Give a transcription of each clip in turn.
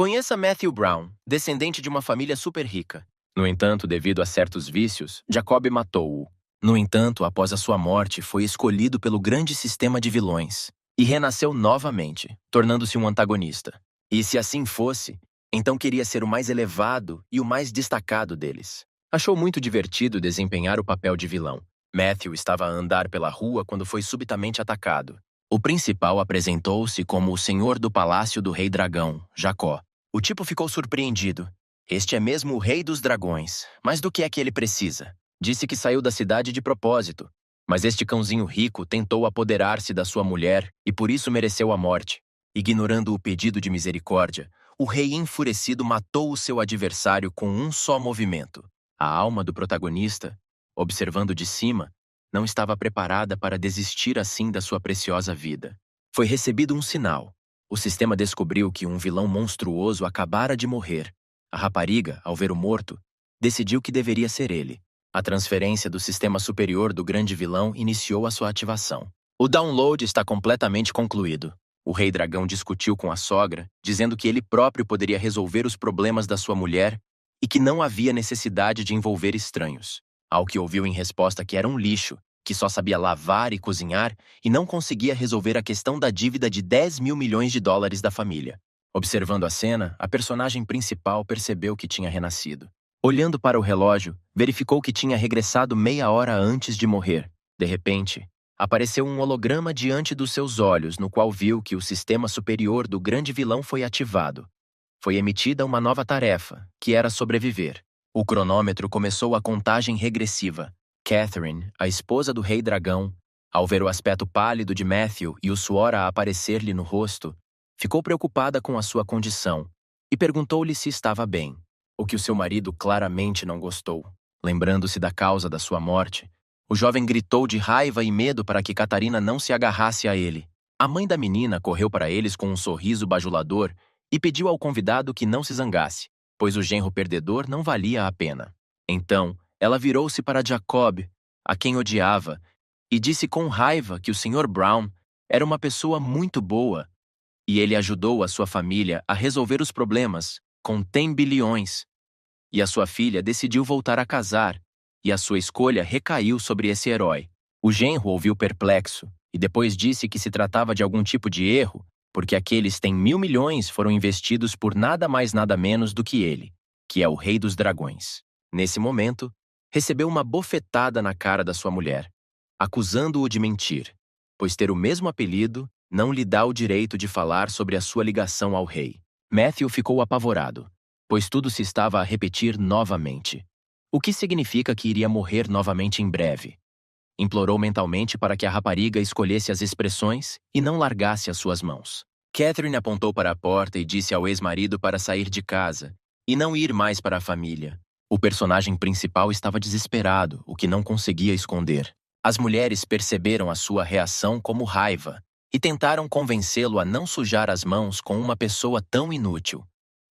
Conheça Matthew Brown, descendente de uma família super rica. No entanto, devido a certos vícios, Jacob matou-o. No entanto, após a sua morte, foi escolhido pelo grande sistema de vilões e renasceu novamente, tornando-se um antagonista. E se assim fosse, então queria ser o mais elevado e o mais destacado deles. Achou muito divertido desempenhar o papel de vilão. Matthew estava a andar pela rua quando foi subitamente atacado. O principal apresentou-se como o senhor do palácio do rei dragão, Jacó. O tipo ficou surpreendido. Este é mesmo o rei dos dragões, mas do que é que ele precisa? Disse que saiu da cidade de propósito, mas este cãozinho rico tentou apoderar-se da sua mulher e por isso mereceu a morte. Ignorando o pedido de misericórdia, o rei enfurecido matou o seu adversário com um só movimento. A alma do protagonista, observando de cima, não estava preparada para desistir assim da sua preciosa vida. Foi recebido um sinal. O sistema descobriu que um vilão monstruoso acabara de morrer. A rapariga, ao ver o morto, decidiu que deveria ser ele. A transferência do sistema superior do grande vilão iniciou a sua ativação. O download está completamente concluído. O rei dragão discutiu com a sogra, dizendo que ele próprio poderia resolver os problemas da sua mulher e que não havia necessidade de envolver estranhos. Ao que ouviu em resposta que era um lixo, que só sabia lavar e cozinhar e não conseguia resolver a questão da dívida de 10 mil milhões de dólares da família. Observando a cena, a personagem principal percebeu que tinha renascido. Olhando para o relógio, verificou que tinha regressado meia hora antes de morrer. De repente, apareceu um holograma diante dos seus olhos, no qual viu que o sistema superior do grande vilão foi ativado. Foi emitida uma nova tarefa, que era sobreviver. O cronômetro começou a contagem regressiva. Catherine, a esposa do rei dragão, ao ver o aspecto pálido de Matthew e o suor a aparecer-lhe no rosto, ficou preocupada com a sua condição e perguntou-lhe se estava bem, o que o seu marido claramente não gostou. Lembrando-se da causa da sua morte, o jovem gritou de raiva e medo para que Catarina não se agarrasse a ele. A mãe da menina correu para eles com um sorriso bajulador e pediu ao convidado que não se zangasse, pois o genro perdedor não valia a pena. Então, ela virou-se para Jacob, a quem odiava, e disse com raiva que o Sr. Brown era uma pessoa muito boa e ele ajudou a sua família a resolver os problemas com 10 bilhões. E a sua filha decidiu voltar a casar, e a sua escolha recaiu sobre esse herói. O genro ouviu perplexo e depois disse que se tratava de algum tipo de erro, porque aqueles 10 mil milhões foram investidos por nada mais nada menos do que ele, que é o rei dos dragões. Nesse momento, recebeu uma bofetada na cara da sua mulher, acusando-o de mentir, pois ter o mesmo apelido não lhe dá o direito de falar sobre a sua ligação ao rei. Matthew ficou apavorado, pois tudo se estava a repetir novamente, o que significa que iria morrer novamente em breve. Implorou mentalmente para que a rapariga escolhesse as expressões e não largasse as suas mãos. Catherine apontou para a porta e disse ao ex-marido para sair de casa e não ir mais para a família. O personagem principal estava desesperado, o que não conseguia esconder. As mulheres perceberam a sua reação como raiva e tentaram convencê-lo a não sujar as mãos com uma pessoa tão inútil.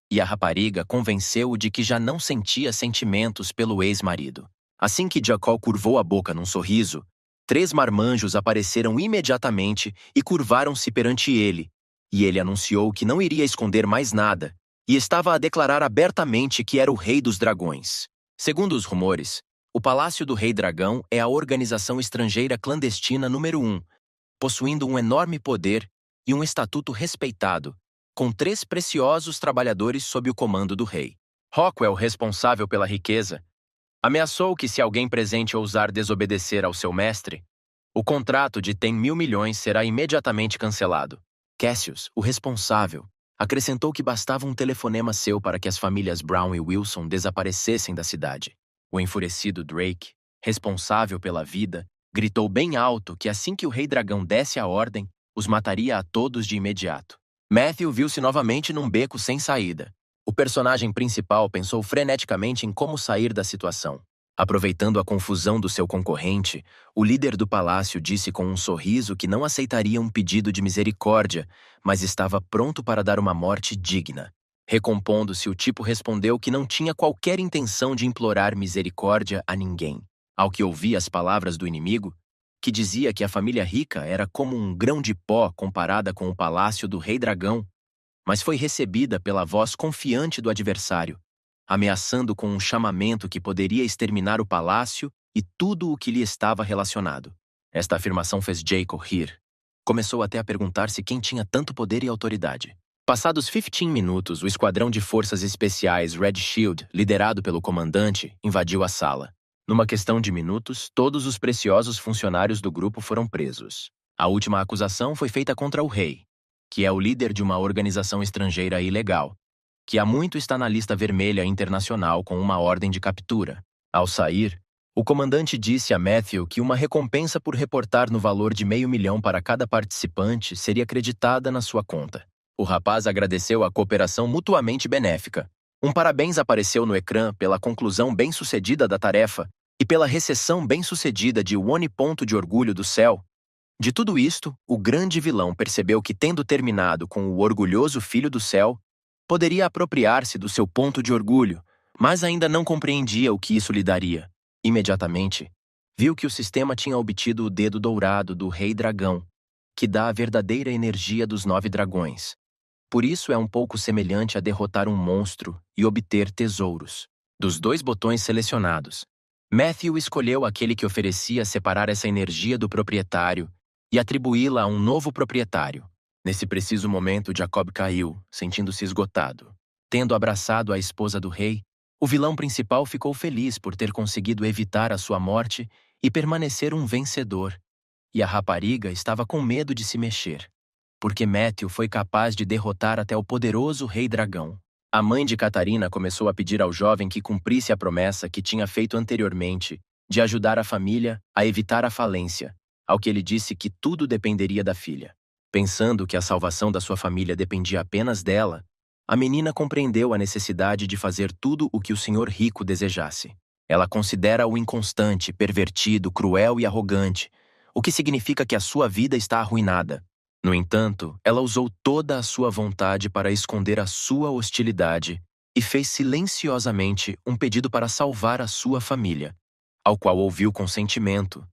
E a rapariga convenceu-o de que já não sentia sentimentos pelo ex-marido. Assim que Jacob curvou a boca num sorriso, 3 marmanjos apareceram imediatamente e curvaram-se perante ele, e ele anunciou que não iria esconder mais nada, e estava a declarar abertamente que era o rei dos dragões. Segundo os rumores, o Palácio do Rei Dragão é a organização estrangeira clandestina número 1, possuindo um enorme poder e um estatuto respeitado, com 3 preciosos trabalhadores sob o comando do rei. Rockwell, responsável pela riqueza, ameaçou que se alguém presente ousar desobedecer ao seu mestre, o contrato de 10 mil milhões será imediatamente cancelado. Cassius, o responsável, acrescentou que bastava um telefonema seu para que as famílias Brown e Wilson desaparecessem da cidade. O enfurecido Drake, responsável pela vida, gritou bem alto que assim que o Rei Dragão desse a ordem, os mataria a todos de imediato. Matthew viu-se novamente num beco sem saída. O personagem principal pensou freneticamente em como sair da situação. Aproveitando a confusão do seu concorrente, o líder do palácio disse com um sorriso que não aceitaria um pedido de misericórdia, mas estava pronto para dar uma morte digna. Recompondo-se, o tipo respondeu que não tinha qualquer intenção de implorar misericórdia a ninguém. Ao que ouvi as palavras do inimigo, que dizia que a família rica era como um grão de pó comparada com o palácio do Rei Dragão, mas foi recebida pela voz confiante do adversário, ameaçando com um chamamento que poderia exterminar o palácio e tudo o que lhe estava relacionado. Esta afirmação fez Jacob rir. Começou até a perguntar-se quem tinha tanto poder e autoridade. Passados 15 minutos, o esquadrão de forças especiais Red Shield, liderado pelo comandante, invadiu a sala. Numa questão de minutos, todos os preciosos funcionários do grupo foram presos. A última acusação foi feita contra o rei, que é o líder de uma organização estrangeira ilegal, que há muito está na lista vermelha internacional com uma ordem de captura. Ao sair, o comandante disse a Matthew que uma recompensa por reportar no valor de $500,000 para cada participante seria creditada na sua conta. O rapaz agradeceu a cooperação mutuamente benéfica. Um parabéns apareceu no ecrã pela conclusão bem-sucedida da tarefa e pela recepção bem-sucedida de One Ponto de Orgulho do Céu. De tudo isto, o grande vilão percebeu que, tendo terminado com o orgulhoso Filho do Céu, poderia apropriar-se do seu ponto de orgulho, mas ainda não compreendia o que isso lhe daria. Imediatamente, viu que o sistema tinha obtido o dedo dourado do Rei Dragão, que dá a verdadeira energia dos 9 dragões. Por isso é um pouco semelhante a derrotar um monstro e obter tesouros. Dos 2 botões selecionados, Matthew escolheu aquele que oferecia separar essa energia do proprietário e atribuí-la a um novo proprietário. Nesse preciso momento, Jacob caiu, sentindo-se esgotado. Tendo abraçado a esposa do rei, o vilão principal ficou feliz por ter conseguido evitar a sua morte e permanecer um vencedor. E a rapariga estava com medo de se mexer, porque Matthew foi capaz de derrotar até o poderoso Rei Dragão. A mãe de Catarina começou a pedir ao jovem que cumprisse a promessa que tinha feito anteriormente de ajudar a família a evitar a falência, ao que ele disse que tudo dependeria da filha. Pensando que a salvação da sua família dependia apenas dela, a menina compreendeu a necessidade de fazer tudo o que o senhor rico desejasse. Ela considera-o inconstante, pervertido, cruel e arrogante, o que significa que a sua vida está arruinada. No entanto, ela usou toda a sua vontade para esconder a sua hostilidade e fez silenciosamente um pedido para salvar a sua família, ao qual ouviu com sentimento,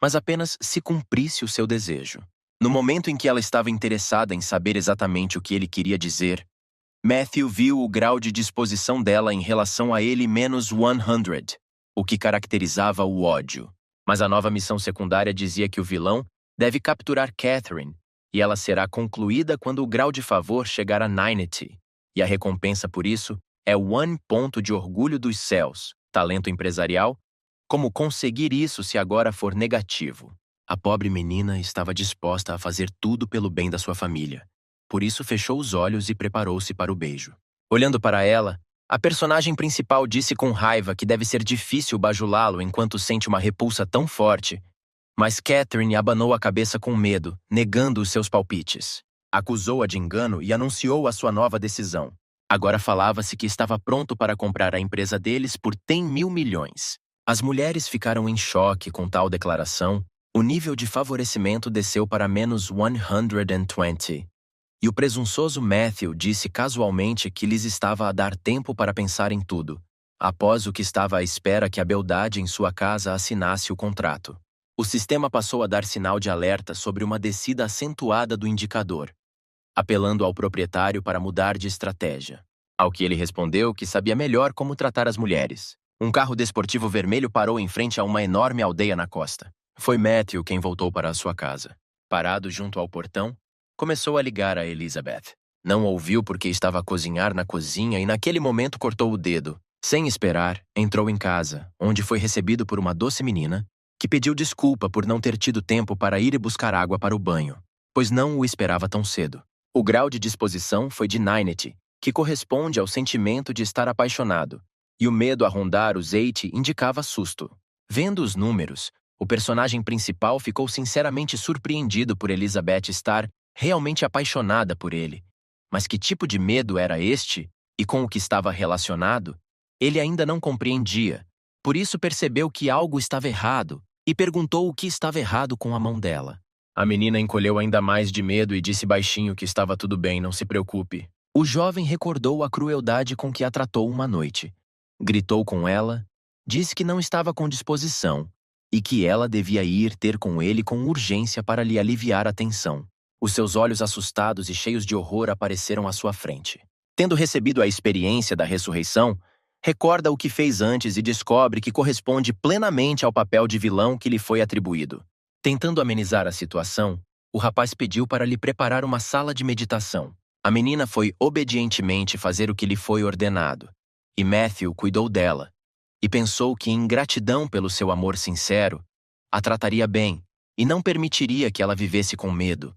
mas apenas se cumprisse o seu desejo. No momento em que ela estava interessada em saber exatamente o que ele queria dizer, Matthew viu o grau de disposição dela em relação a ele menos 100, o que caracterizava o ódio. Mas a nova missão secundária dizia que o vilão deve capturar Catherine, e ela será concluída quando o grau de favor chegar a 90, e a recompensa por isso é o One Ponto de Orgulho dos Céus, talento empresarial. Como conseguir isso se agora for negativo? A pobre menina estava disposta a fazer tudo pelo bem da sua família. Por isso fechou os olhos e preparou-se para o beijo. Olhando para ela, a personagem principal disse com raiva que deve ser difícil bajulá-lo enquanto sente uma repulsa tão forte, mas Catherine abanou a cabeça com medo, negando os seus palpites. Acusou-a de engano e anunciou a sua nova decisão. Agora falava-se que estava pronto para comprar a empresa deles por 10 mil milhões. As mulheres ficaram em choque com tal declaração. O nível de favorecimento desceu para menos 120. E o presunçoso Matthew disse casualmente que lhes estava a dar tempo para pensar em tudo, após o que estava à espera que a beldade em sua casa assinasse o contrato. O sistema passou a dar sinal de alerta sobre uma descida acentuada do indicador, apelando ao proprietário para mudar de estratégia. Ao que ele respondeu que sabia melhor como tratar as mulheres. Um carro desportivo vermelho parou em frente a uma enorme aldeia na costa. Foi Matthew quem voltou para a sua casa. Parado junto ao portão, começou a ligar a Elizabeth. Não ouviu porque estava a cozinhar na cozinha e naquele momento cortou o dedo. Sem esperar, entrou em casa, onde foi recebido por uma doce menina, que pediu desculpa por não ter tido tempo para ir buscar água para o banho, pois não o esperava tão cedo. O grau de disposição foi de 90, que corresponde ao sentimento de estar apaixonado, e o medo a rondar os 80 indicava susto. Vendo os números, o personagem principal ficou sinceramente surpreendido por Elizabeth estar realmente apaixonada por ele. Mas que tipo de medo era este, e com o que estava relacionado? Ele ainda não compreendia. Por isso percebeu que algo estava errado e perguntou o que estava errado com a mão dela. A menina encolheu ainda mais de medo e disse baixinho que estava tudo bem, não se preocupe. O jovem recordou a crueldade com que a tratou uma noite. Gritou com ela, disse que não estava com disposição e que ela devia ir ter com ele com urgência para lhe aliviar a tensão. Os seus olhos assustados e cheios de horror apareceram à sua frente. Tendo recebido a experiência da ressurreição, recorda o que fez antes e descobre que corresponde plenamente ao papel de vilão que lhe foi atribuído. Tentando amenizar a situação, o rapaz pediu para lhe preparar uma sala de meditação. A menina foi obedientemente fazer o que lhe foi ordenado, e Matthew cuidou dela, e pensou que, em gratidão pelo seu amor sincero, a trataria bem e não permitiria que ela vivesse com medo,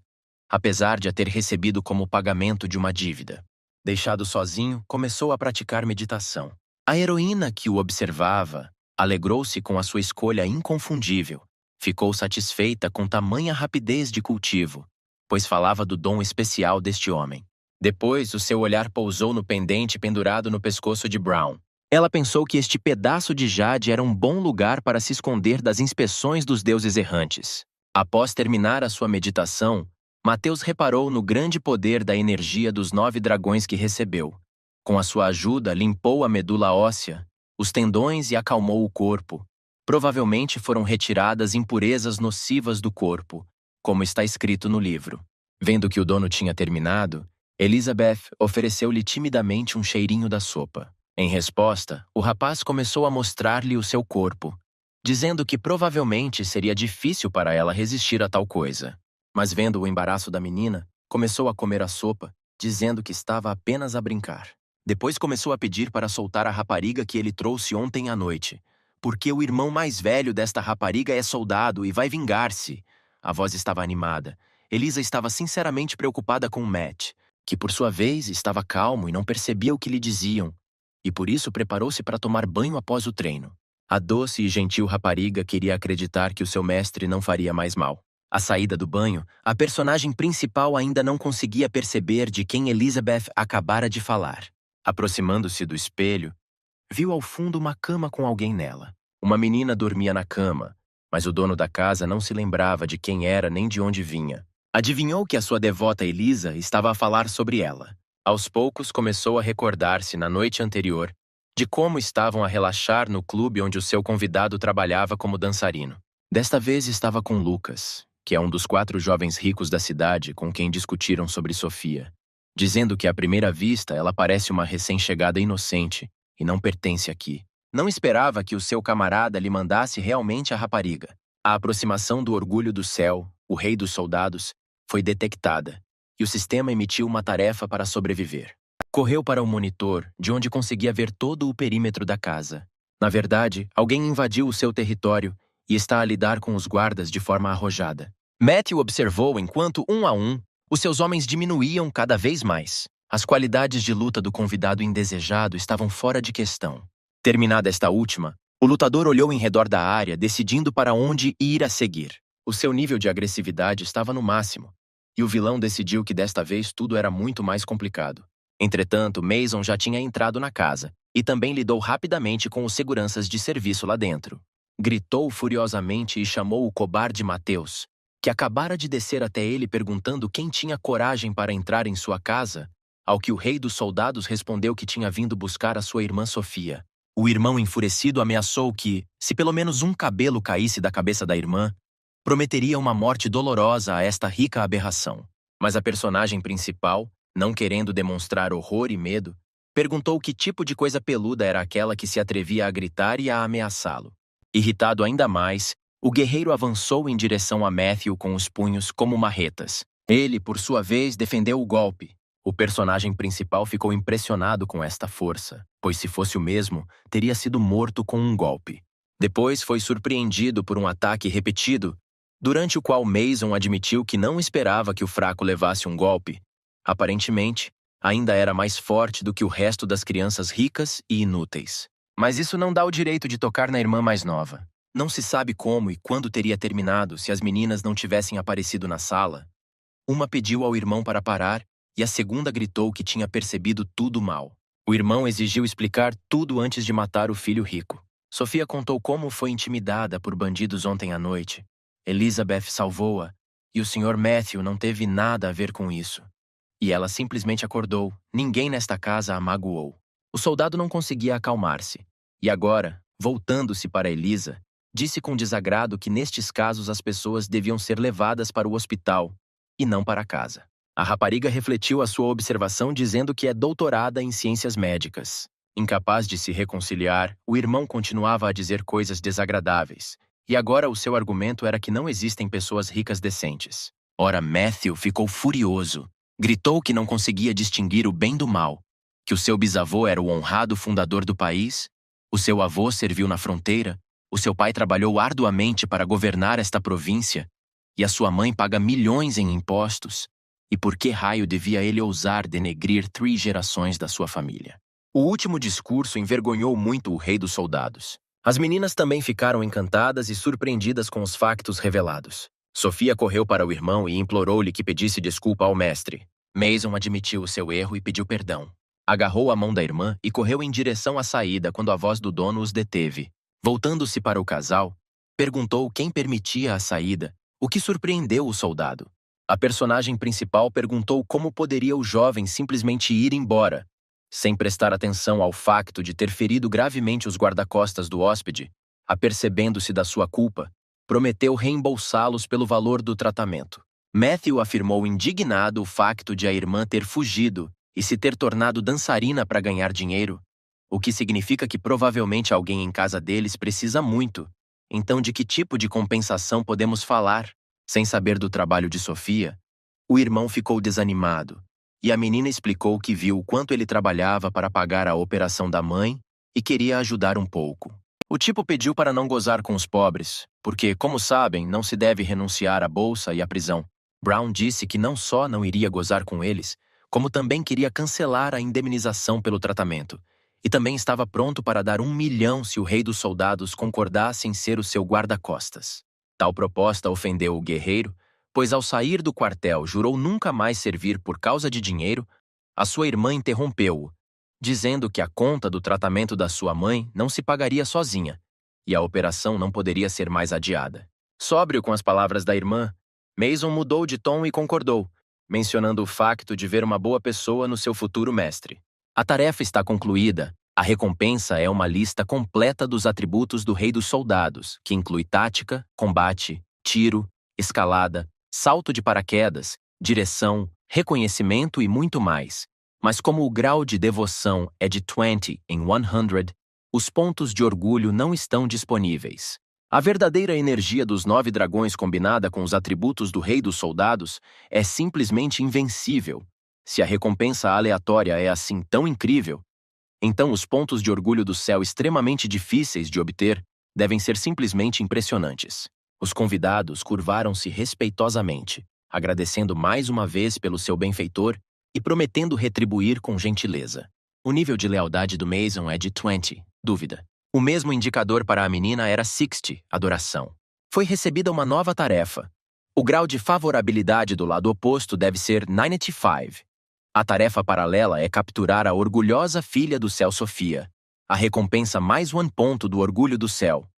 apesar de a ter recebido como pagamento de uma dívida. Deixado sozinho, começou a praticar meditação. A heroína que o observava alegrou-se com a sua escolha inconfundível. Ficou satisfeita com tamanha rapidez de cultivo, pois falava do dom especial deste homem. Depois, o seu olhar pousou no pendente pendurado no pescoço de Brown. Ela pensou que este pedaço de jade era um bom lugar para se esconder das inspeções dos deuses errantes. Após terminar a sua meditação, Mateus reparou no grande poder da energia dos 9 dragões que recebeu. Com a sua ajuda, limpou a medula óssea, os tendões e acalmou o corpo. Provavelmente foram retiradas impurezas nocivas do corpo, como está escrito no livro. Vendo que o dono tinha terminado, Elizabeth ofereceu-lhe timidamente um cheirinho da sopa. Em resposta, o rapaz começou a mostrar-lhe o seu corpo, dizendo que provavelmente seria difícil para ela resistir a tal coisa. Mas vendo o embaraço da menina, começou a comer a sopa, dizendo que estava apenas a brincar. Depois começou a pedir para soltar a rapariga que ele trouxe ontem à noite, porque o irmão mais velho desta rapariga é soldado e vai vingar-se. A voz estava animada. Elisa estava sinceramente preocupada com Matt, que por sua vez estava calmo e não percebia o que lhe diziam, e por isso preparou-se para tomar banho após o treino. A doce e gentil rapariga queria acreditar que o seu mestre não faria mais mal. À saída do banho, a personagem principal ainda não conseguia perceber de quem Elizabeth acabara de falar. Aproximando-se do espelho, viu ao fundo uma cama com alguém nela. Uma menina dormia na cama, mas o dono da casa não se lembrava de quem era nem de onde vinha. Adivinhou que a sua devota Elisa estava a falar sobre ela. Aos poucos começou a recordar-se, na noite anterior, de como estavam a relaxar no clube onde o seu convidado trabalhava como dançarino. Desta vez estava com Lucas, que é um dos 4 jovens ricos da cidade com quem discutiram sobre Sofia, dizendo que à primeira vista ela parece uma recém-chegada inocente e não pertence aqui. Não esperava que o seu camarada lhe mandasse realmente a rapariga. A aproximação do orgulho do céu, o rei dos soldados, foi detectada, e o sistema emitiu uma tarefa para sobreviver. Correu para o monitor, de onde conseguia ver todo o perímetro da casa. Na verdade, alguém invadiu o seu território e está a lidar com os guardas de forma arrojada. Matthew observou enquanto, um a um, os seus homens diminuíam cada vez mais. As qualidades de luta do convidado indesejado estavam fora de questão. Terminada esta última, o lutador olhou em redor da área, decidindo para onde ir a seguir. O seu nível de agressividade estava no máximo, e o vilão decidiu que desta vez tudo era muito mais complicado. Entretanto, Mason já tinha entrado na casa, e também lidou rapidamente com os seguranças de serviço lá dentro. Gritou furiosamente e chamou o cobarde Mateus, que acabara de descer até ele perguntando quem tinha coragem para entrar em sua casa, ao que o rei dos soldados respondeu que tinha vindo buscar a sua irmã Sofia. O irmão enfurecido ameaçou que, se pelo menos um cabelo caísse da cabeça da irmã, prometeria uma morte dolorosa a esta rica aberração. Mas a personagem principal, não querendo demonstrar horror e medo, perguntou que tipo de coisa peluda era aquela que se atrevia a gritar e a ameaçá-lo. Irritado ainda mais, o guerreiro avançou em direção a Matthew com os punhos como marretas. Ele, por sua vez, defendeu o golpe. O personagem principal ficou impressionado com esta força, pois se fosse o mesmo, teria sido morto com um golpe. Depois foi surpreendido por um ataque repetido, durante o qual Mason admitiu que não esperava que o fraco levasse um golpe. Aparentemente, ainda era mais forte do que o resto das crianças ricas e inúteis. Mas isso não dá o direito de tocar na irmã mais nova. Não se sabe como e quando teria terminado se as meninas não tivessem aparecido na sala. Uma pediu ao irmão para parar e a segunda gritou que tinha percebido tudo mal. O irmão exigiu explicar tudo antes de matar o filho rico. Sofia contou como foi intimidada por bandidos ontem à noite. Elizabeth salvou-a e o Sr. Matthew não teve nada a ver com isso. E ela simplesmente acordou. Ninguém nesta casa a magoou. O soldado não conseguia acalmar-se. E agora, voltando-se para Elisa, disse com desagrado que nestes casos as pessoas deviam ser levadas para o hospital e não para casa. A rapariga refletiu a sua observação dizendo que é doutorada em ciências médicas. Incapaz de se reconciliar, o irmão continuava a dizer coisas desagradáveis, e agora o seu argumento era que não existem pessoas ricas decentes. Ora, Matthew ficou furioso. Gritou que não conseguia distinguir o bem do mal, que o seu bisavô era o honrado fundador do país, o seu avô serviu na fronteira, o seu pai trabalhou arduamente para governar esta província, e a sua mãe paga milhões em impostos. E por que raio devia ele ousar denegrir 3 gerações da sua família? O último discurso envergonhou muito o rei dos soldados. As meninas também ficaram encantadas e surpreendidas com os factos revelados. Sofia correu para o irmão e implorou-lhe que pedisse desculpa ao mestre. Mason admitiu o seu erro e pediu perdão. Agarrou a mão da irmã e correu em direção à saída quando a voz do dono os deteve. Voltando-se para o casal, perguntou quem permitia a saída, o que surpreendeu o soldado. A personagem principal perguntou como poderia o jovem simplesmente ir embora, sem prestar atenção ao facto de ter ferido gravemente os guarda-costas do hóspede. Apercebendo-se da sua culpa, prometeu reembolsá-los pelo valor do tratamento. Matthew afirmou indignado o facto de a irmã ter fugido e se ter tornado dançarina para ganhar dinheiro, o que significa que provavelmente alguém em casa deles precisa muito. Então, de que tipo de compensação podemos falar? Sem saber do trabalho de Sofia, o irmão ficou desanimado, e a menina explicou que viu o quanto ele trabalhava para pagar a operação da mãe e queria ajudar um pouco. O tipo pediu para não gozar com os pobres, porque, como sabem, não se deve renunciar à bolsa e à prisão. Brown disse que não só não iria gozar com eles, como também queria cancelar a indemnização pelo tratamento, e também estava pronto para dar 1 milhão se o rei dos soldados concordasse em ser o seu guarda-costas. Tal proposta ofendeu o guerreiro, pois ao sair do quartel jurou nunca mais servir por causa de dinheiro. A sua irmã interrompeu-o, dizendo que a conta do tratamento da sua mãe não se pagaria sozinha, e a operação não poderia ser mais adiada. Sóbrio com as palavras da irmã, Mason mudou de tom e concordou, mencionando o facto de ver uma boa pessoa no seu futuro mestre. A tarefa está concluída. A recompensa é uma lista completa dos atributos do rei dos soldados, que inclui tática, combate, tiro, escalada, salto de paraquedas, direção, reconhecimento e muito mais. Mas como o grau de devoção é de 20 em 100, os pontos de orgulho não estão disponíveis. A verdadeira energia dos 9 dragões combinada com os atributos do rei dos soldados é simplesmente invencível. Se a recompensa aleatória é assim tão incrível, então os pontos de orgulho do céu extremamente difíceis de obter devem ser simplesmente impressionantes. Os convidados curvaram-se respeitosamente, agradecendo mais uma vez pelo seu benfeitor e prometendo retribuir com gentileza. O nível de lealdade do Mason é de 20, dúvida. O mesmo indicador para a menina era 60, adoração. Foi recebida uma nova tarefa. O grau de favorabilidade do lado oposto deve ser 95. A tarefa paralela é capturar a orgulhosa filha do céu Sofia. A recompensa mais 1 ponto do orgulho do céu.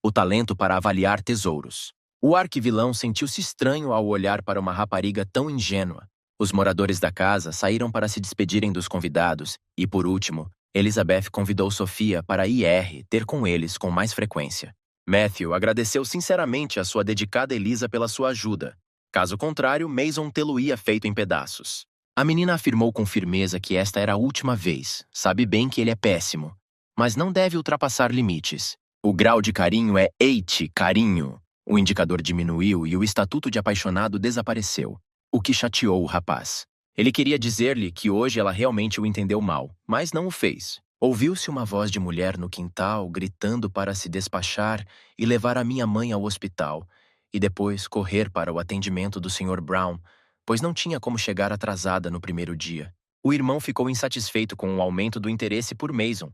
O talento para avaliar tesouros. O arquivilão sentiu-se estranho ao olhar para uma rapariga tão ingênua. Os moradores da casa saíram para se despedirem dos convidados e, por último, Elizabeth convidou Sofia para ir ter com eles com mais frequência. Matthew agradeceu sinceramente a sua dedicada Elisa pela sua ajuda. Caso contrário, Mason tê-lo-ia feito em pedaços. A menina afirmou com firmeza que esta era a última vez. Sabe bem que ele é péssimo, mas não deve ultrapassar limites. O grau de carinho é 8, carinho. O indicador diminuiu e o estatuto de apaixonado desapareceu, o que chateou o rapaz. Ele queria dizer-lhe que hoje ela realmente o entendeu mal, mas não o fez. Ouviu-se uma voz de mulher no quintal, gritando para se despachar e levar a minha mãe ao hospital, e depois correr para o atendimento do Sr. Brown, pois não tinha como chegar atrasada no primeiro dia. O irmão ficou insatisfeito com o aumento do interesse por Mason,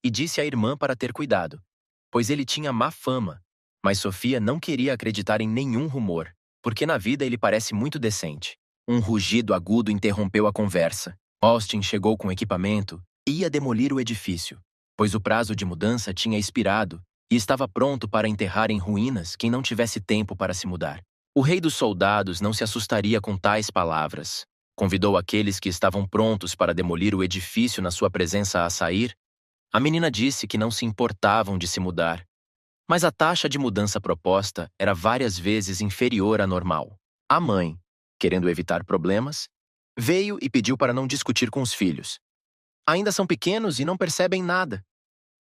e disse à irmã para ter cuidado, pois ele tinha má fama. Mas Sofia não queria acreditar em nenhum rumor, porque na vida ele parece muito decente. Um rugido agudo interrompeu a conversa. Austin chegou com equipamento e ia demolir o edifício, pois o prazo de mudança tinha expirado e estava pronto para enterrar em ruínas quem não tivesse tempo para se mudar. O rei dos soldados não se assustaria com tais palavras. Convidou aqueles que estavam prontos para demolir o edifício na sua presença a sair. A menina disse que não se importavam de se mudar, mas a taxa de mudança proposta era várias vezes inferior à normal. A mãe, querendo evitar problemas, veio e pediu para não discutir com os filhos. Ainda são pequenos e não percebem nada.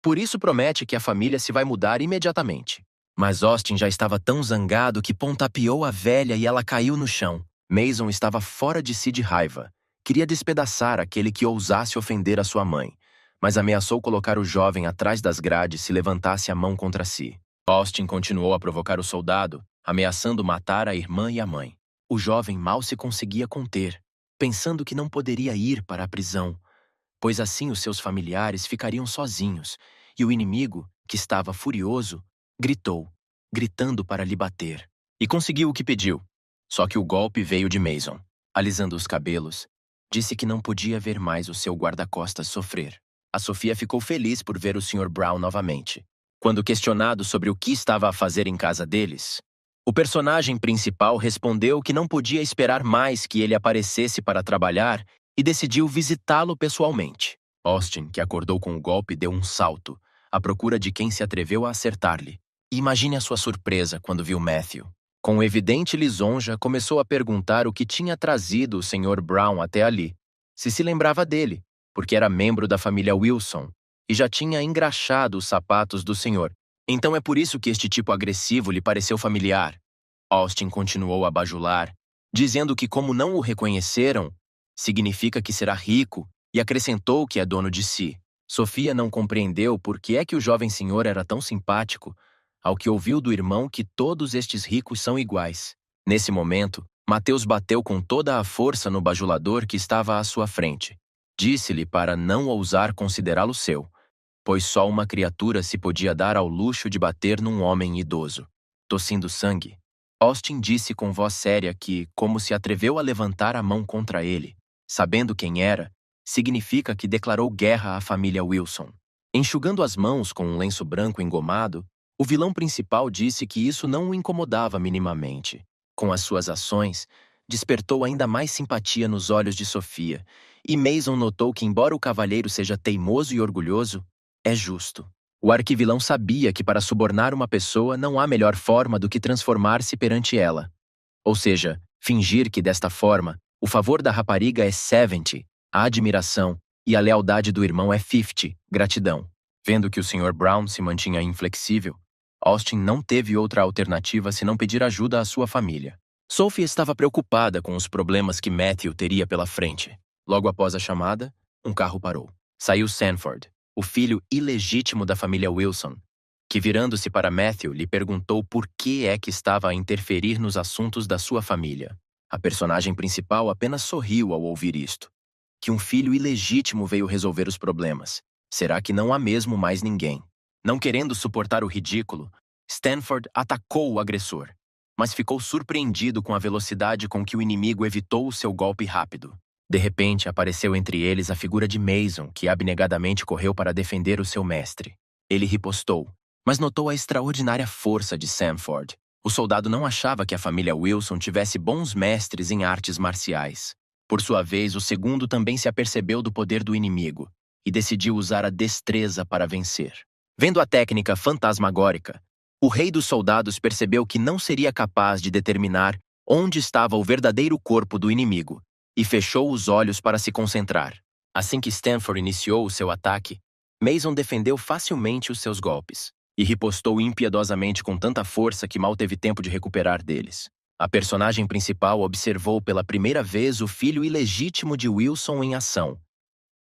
Por isso promete que a família se vai mudar imediatamente. Mas Austin já estava tão zangado que pontapeou a velha e ela caiu no chão. Mason estava fora de si de raiva. Queria despedaçar aquele que ousasse ofender a sua mãe, mas ameaçou colocar o jovem atrás das grades se levantasse a mão contra si. Austin continuou a provocar o soldado, ameaçando matar a irmã e a mãe. O jovem mal se conseguia conter, pensando que não poderia ir para a prisão, pois assim os seus familiares ficariam sozinhos, e o inimigo, que estava furioso, gritou, gritando para lhe bater. E conseguiu o que pediu. Só que o golpe veio de Mason. Alisando os cabelos, disse que não podia ver mais o seu guarda-costas sofrer. A Sofia ficou feliz por ver o Sr. Brown novamente. Quando questionado sobre o que estava a fazer em casa deles, o personagem principal respondeu que não podia esperar mais que ele aparecesse para trabalhar e decidiu visitá-lo pessoalmente. Austin, que acordou com o golpe, deu um salto, à procura de quem se atreveu a acertar-lhe. E imagine a sua surpresa quando viu Matthew. Com evidente lisonja, começou a perguntar o que tinha trazido o Sr. Brown até ali. Se lembrava dele, porque era membro da família Wilson, e já tinha engraxado os sapatos do senhor. Então é por isso que este tipo agressivo lhe pareceu familiar. Austin continuou a bajular, dizendo que como não o reconheceram, significa que será rico, e acrescentou que é dono de si. Sofia não compreendeu por que é que o jovem senhor era tão simpático, ao que ouviu do irmão que todos estes ricos são iguais. Nesse momento, Mateus bateu com toda a força no bajulador que estava à sua frente. Disse-lhe para não ousar considerá-lo seu, pois só uma criatura se podia dar ao luxo de bater num homem idoso. Tossindo sangue, Austin disse com voz séria que, como se atreveu a levantar a mão contra ele, sabendo quem era, significa que declarou guerra à família Wilson. Enxugando as mãos com um lenço branco engomado, o vilão principal disse que isso não o incomodava minimamente. Com as suas ações, despertou ainda mais simpatia nos olhos de Sofia, e Mason notou que, embora o cavalheiro seja teimoso e orgulhoso, é justo. O arquivilão sabia que para subornar uma pessoa não há melhor forma do que transformar-se perante ela. Ou seja, fingir que desta forma, o favor da rapariga é 70, a admiração, e a lealdade do irmão é 50, gratidão. Vendo que o Sr. Brown se mantinha inflexível, Austin não teve outra alternativa senão pedir ajuda à sua família. Sophie estava preocupada com os problemas que Matthew teria pela frente. Logo após a chamada, um carro parou. Saiu Sanford, o filho ilegítimo da família Wilson, que, virando-se para Matthew, lhe perguntou por que é que estava a interferir nos assuntos da sua família. A personagem principal apenas sorriu ao ouvir isto. Que um filho ilegítimo veio resolver os problemas. Será que não há mesmo mais ninguém? Não querendo suportar o ridículo, Stanford atacou o agressor, mas ficou surpreendido com a velocidade com que o inimigo evitou o seu golpe rápido. De repente, apareceu entre eles a figura de Mason, que abnegadamente correu para defender o seu mestre. Ele ripostou, mas notou a extraordinária força de Sanford. O soldado não achava que a família Wilson tivesse bons mestres em artes marciais. Por sua vez, o segundo também se apercebeu do poder do inimigo e decidiu usar a destreza para vencer. Vendo a técnica fantasmagórica, o rei dos soldados percebeu que não seria capaz de determinar onde estava o verdadeiro corpo do inimigo e fechou os olhos para se concentrar. Assim que Stanford iniciou o seu ataque, Mason defendeu facilmente os seus golpes e ripostou impiedosamente com tanta força que mal teve tempo de recuperar deles. A personagem principal observou pela primeira vez o filho ilegítimo de Wilson em ação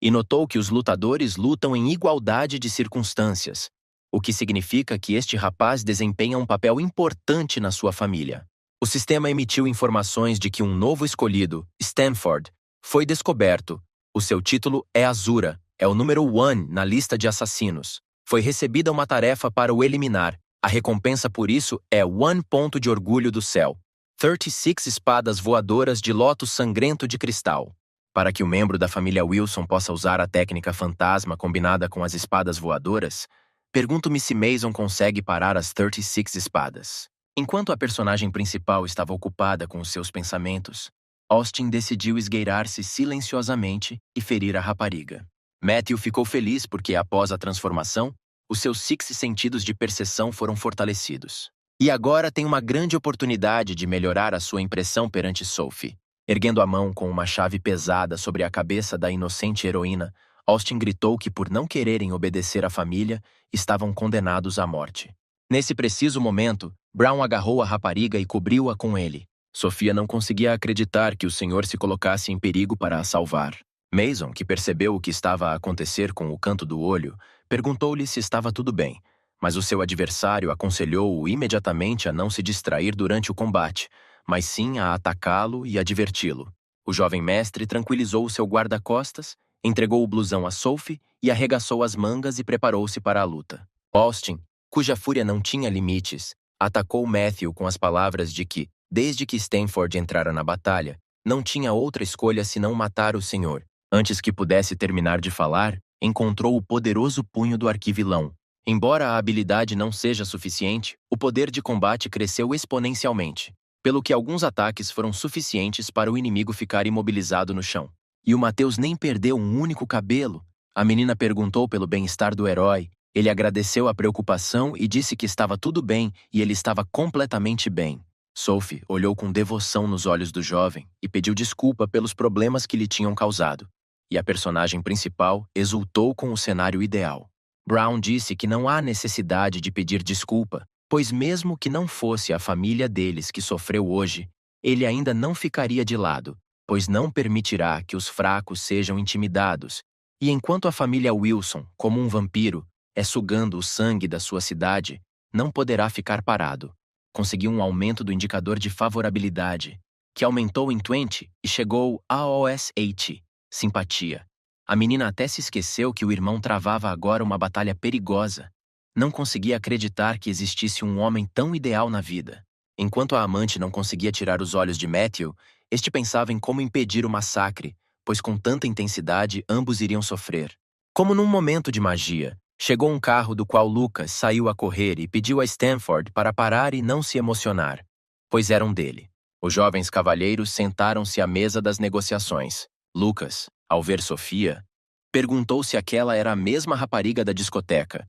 e notou que os lutadores lutam em igualdade de circunstâncias, o que significa que este rapaz desempenha um papel importante na sua família. O sistema emitiu informações de que um novo escolhido, Stanford, foi descoberto. O seu título é Azura, é o número 1 na lista de assassinos. Foi recebida uma tarefa para o eliminar. A recompensa por isso é 1 ponto de orgulho do céu. 36 espadas voadoras de lótus sangrento de cristal. Para que o membro da família Wilson possa usar a técnica fantasma combinada com as espadas voadoras, pergunto-me se Mason consegue parar as 36 espadas. Enquanto a personagem principal estava ocupada com os seus pensamentos, Austin decidiu esgueirar-se silenciosamente e ferir a rapariga. Matthew ficou feliz porque, após a transformação, os seus 6 sentidos de percepção foram fortalecidos. E agora tem uma grande oportunidade de melhorar a sua impressão perante Sophie. Erguendo a mão com uma chave pesada sobre a cabeça da inocente heroína, Austin gritou que, por não quererem obedecer à família, estavam condenados à morte. Nesse preciso momento, Brown agarrou a rapariga e cobriu-a com ele. Sofia não conseguia acreditar que o senhor se colocasse em perigo para a salvar. Mason, que percebeu o que estava a acontecer com o canto do olho, perguntou-lhe se estava tudo bem, mas o seu adversário aconselhou-o imediatamente a não se distrair durante o combate, mas sim a atacá-lo e a diverti-lo. O jovem mestre tranquilizou o seu guarda-costas, entregou o blusão a Sophie e arregaçou as mangas e preparou-se para a luta. Austin, cuja fúria não tinha limites, atacou Matthew com as palavras de que, desde que Stanford entrara na batalha, não tinha outra escolha senão matar o senhor. Antes que pudesse terminar de falar, encontrou o poderoso punho do arquivilão. Embora a habilidade não seja suficiente, o poder de combate cresceu exponencialmente, pelo que alguns ataques foram suficientes para o inimigo ficar imobilizado no chão. E o Mateus nem perdeu um único cabelo. A menina perguntou pelo bem-estar do herói. Ele agradeceu a preocupação e disse que estava tudo bem e ele estava completamente bem. Sophie olhou com devoção nos olhos do jovem e pediu desculpa pelos problemas que lhe tinham causado. E a personagem principal exultou com o cenário ideal. Brown disse que não há necessidade de pedir desculpa, pois mesmo que não fosse a família deles que sofreu hoje, ele ainda não ficaria de lado, pois não permitirá que os fracos sejam intimidados. E enquanto a família Wilson, como um vampiro, é sugando o sangue da sua cidade, não poderá ficar parado. Conseguiu um aumento do indicador de favorabilidade, que aumentou em 20 e chegou a OS8, simpatia. A menina até se esqueceu que o irmão travava agora uma batalha perigosa. Não conseguia acreditar que existisse um homem tão ideal na vida. Enquanto a amante não conseguia tirar os olhos de Matthew, este pensava em como impedir o massacre, pois com tanta intensidade ambos iriam sofrer. Como num momento de magia, chegou um carro do qual Lucas saiu a correr e pediu a Stanford para parar e não se emocionar, pois eram dele. Os jovens cavalheiros sentaram-se à mesa das negociações. Lucas, ao ver Sofia, perguntou se aquela era a mesma rapariga da discoteca,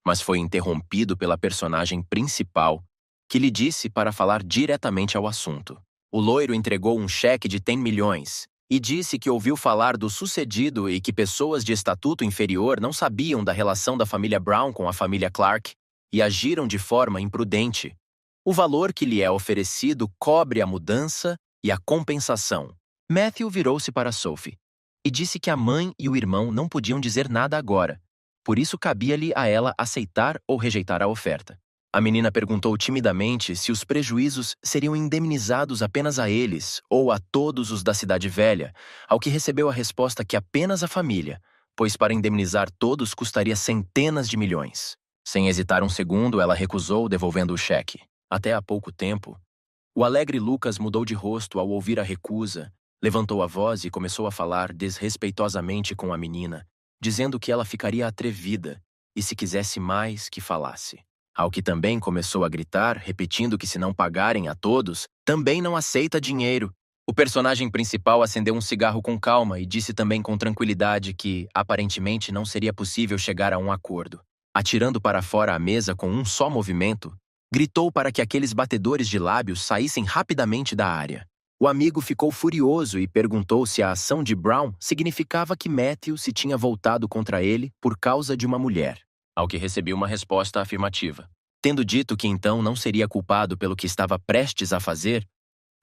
mas foi interrompido pela personagem principal, que lhe disse para falar diretamente ao assunto. O loiro entregou um cheque de 10 milhões e disse que ouviu falar do sucedido e que pessoas de estatuto inferior não sabiam da relação da família Brown com a família Clark e agiram de forma imprudente. O valor que lhe é oferecido cobre a mudança e a compensação. Matthew virou-se para Sophie e disse que a mãe e o irmão não podiam dizer nada agora, por isso cabia-lhe a ela aceitar ou rejeitar a oferta. A menina perguntou timidamente se os prejuízos seriam indemnizados apenas a eles ou a todos os da Cidade Velha, ao que recebeu a resposta que apenas a família, pois para indemnizar todos custaria centenas de milhões. Sem hesitar um segundo, ela recusou, devolvendo o cheque. Até há pouco tempo, o alegre Lucas mudou de rosto ao ouvir a recusa, levantou a voz e começou a falar desrespeitosamente com a menina, dizendo que ela ficaria atrevida e, se quisesse mais, que falasse. Ao que também começou a gritar, repetindo que se não pagarem a todos, também não aceita dinheiro. O personagem principal acendeu um cigarro com calma e disse também com tranquilidade que, aparentemente, não seria possível chegar a um acordo. Atirando para fora a mesa com um só movimento, gritou para que aqueles batedores de lábios saíssem rapidamente da área. O amigo ficou furioso e perguntou se a ação de Brown significava que Matthew se tinha voltado contra ele por causa de uma mulher, ao que recebeu uma resposta afirmativa. Tendo dito que então não seria culpado pelo que estava prestes a fazer,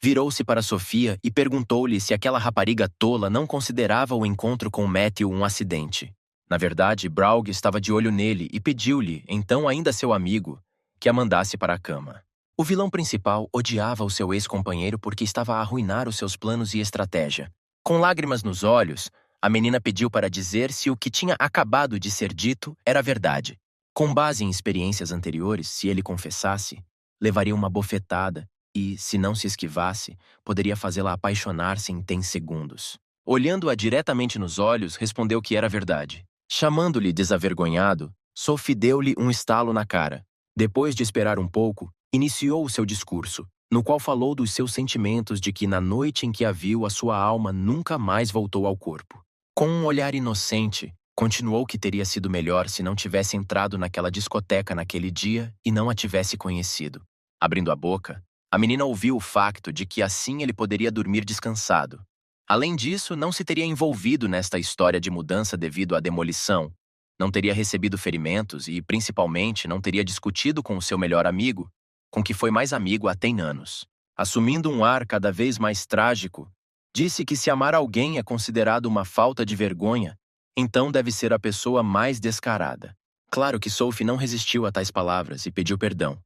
virou-se para Sofia e perguntou-lhe se aquela rapariga tola não considerava o encontro com Matthew um acidente. Na verdade, Braug estava de olho nele e pediu-lhe, então ainda seu amigo, que a mandasse para a cama. O vilão principal odiava o seu ex-companheiro porque estava a arruinar os seus planos e estratégia. Com lágrimas nos olhos, a menina pediu para dizer se o que tinha acabado de ser dito era verdade. Com base em experiências anteriores, se ele confessasse, levaria uma bofetada e, se não se esquivasse, poderia fazê-la apaixonar-se em 10 segundos. Olhando-a diretamente nos olhos, respondeu que era verdade. Chamando-lhe desavergonhado, Sophie deu-lhe um estalo na cara. Depois de esperar um pouco, iniciou o seu discurso, no qual falou dos seus sentimentos de que na noite em que a viu, a sua alma nunca mais voltou ao corpo. Com um olhar inocente, continuou que teria sido melhor se não tivesse entrado naquela discoteca naquele dia e não a tivesse conhecido. Abrindo a boca, A menina ouviu o facto de que assim ele poderia dormir descansado. Além disso, não se teria envolvido nesta história de mudança devido à demolição, não teria recebido ferimentos e, principalmente, não teria discutido com o seu melhor amigo, com que foi mais amigo há 10 anos. Assumindo um ar cada vez mais trágico, disse que se amar alguém é considerado uma falta de vergonha, então deve ser a pessoa mais descarada. Claro que Sophie não resistiu a tais palavras e pediu perdão.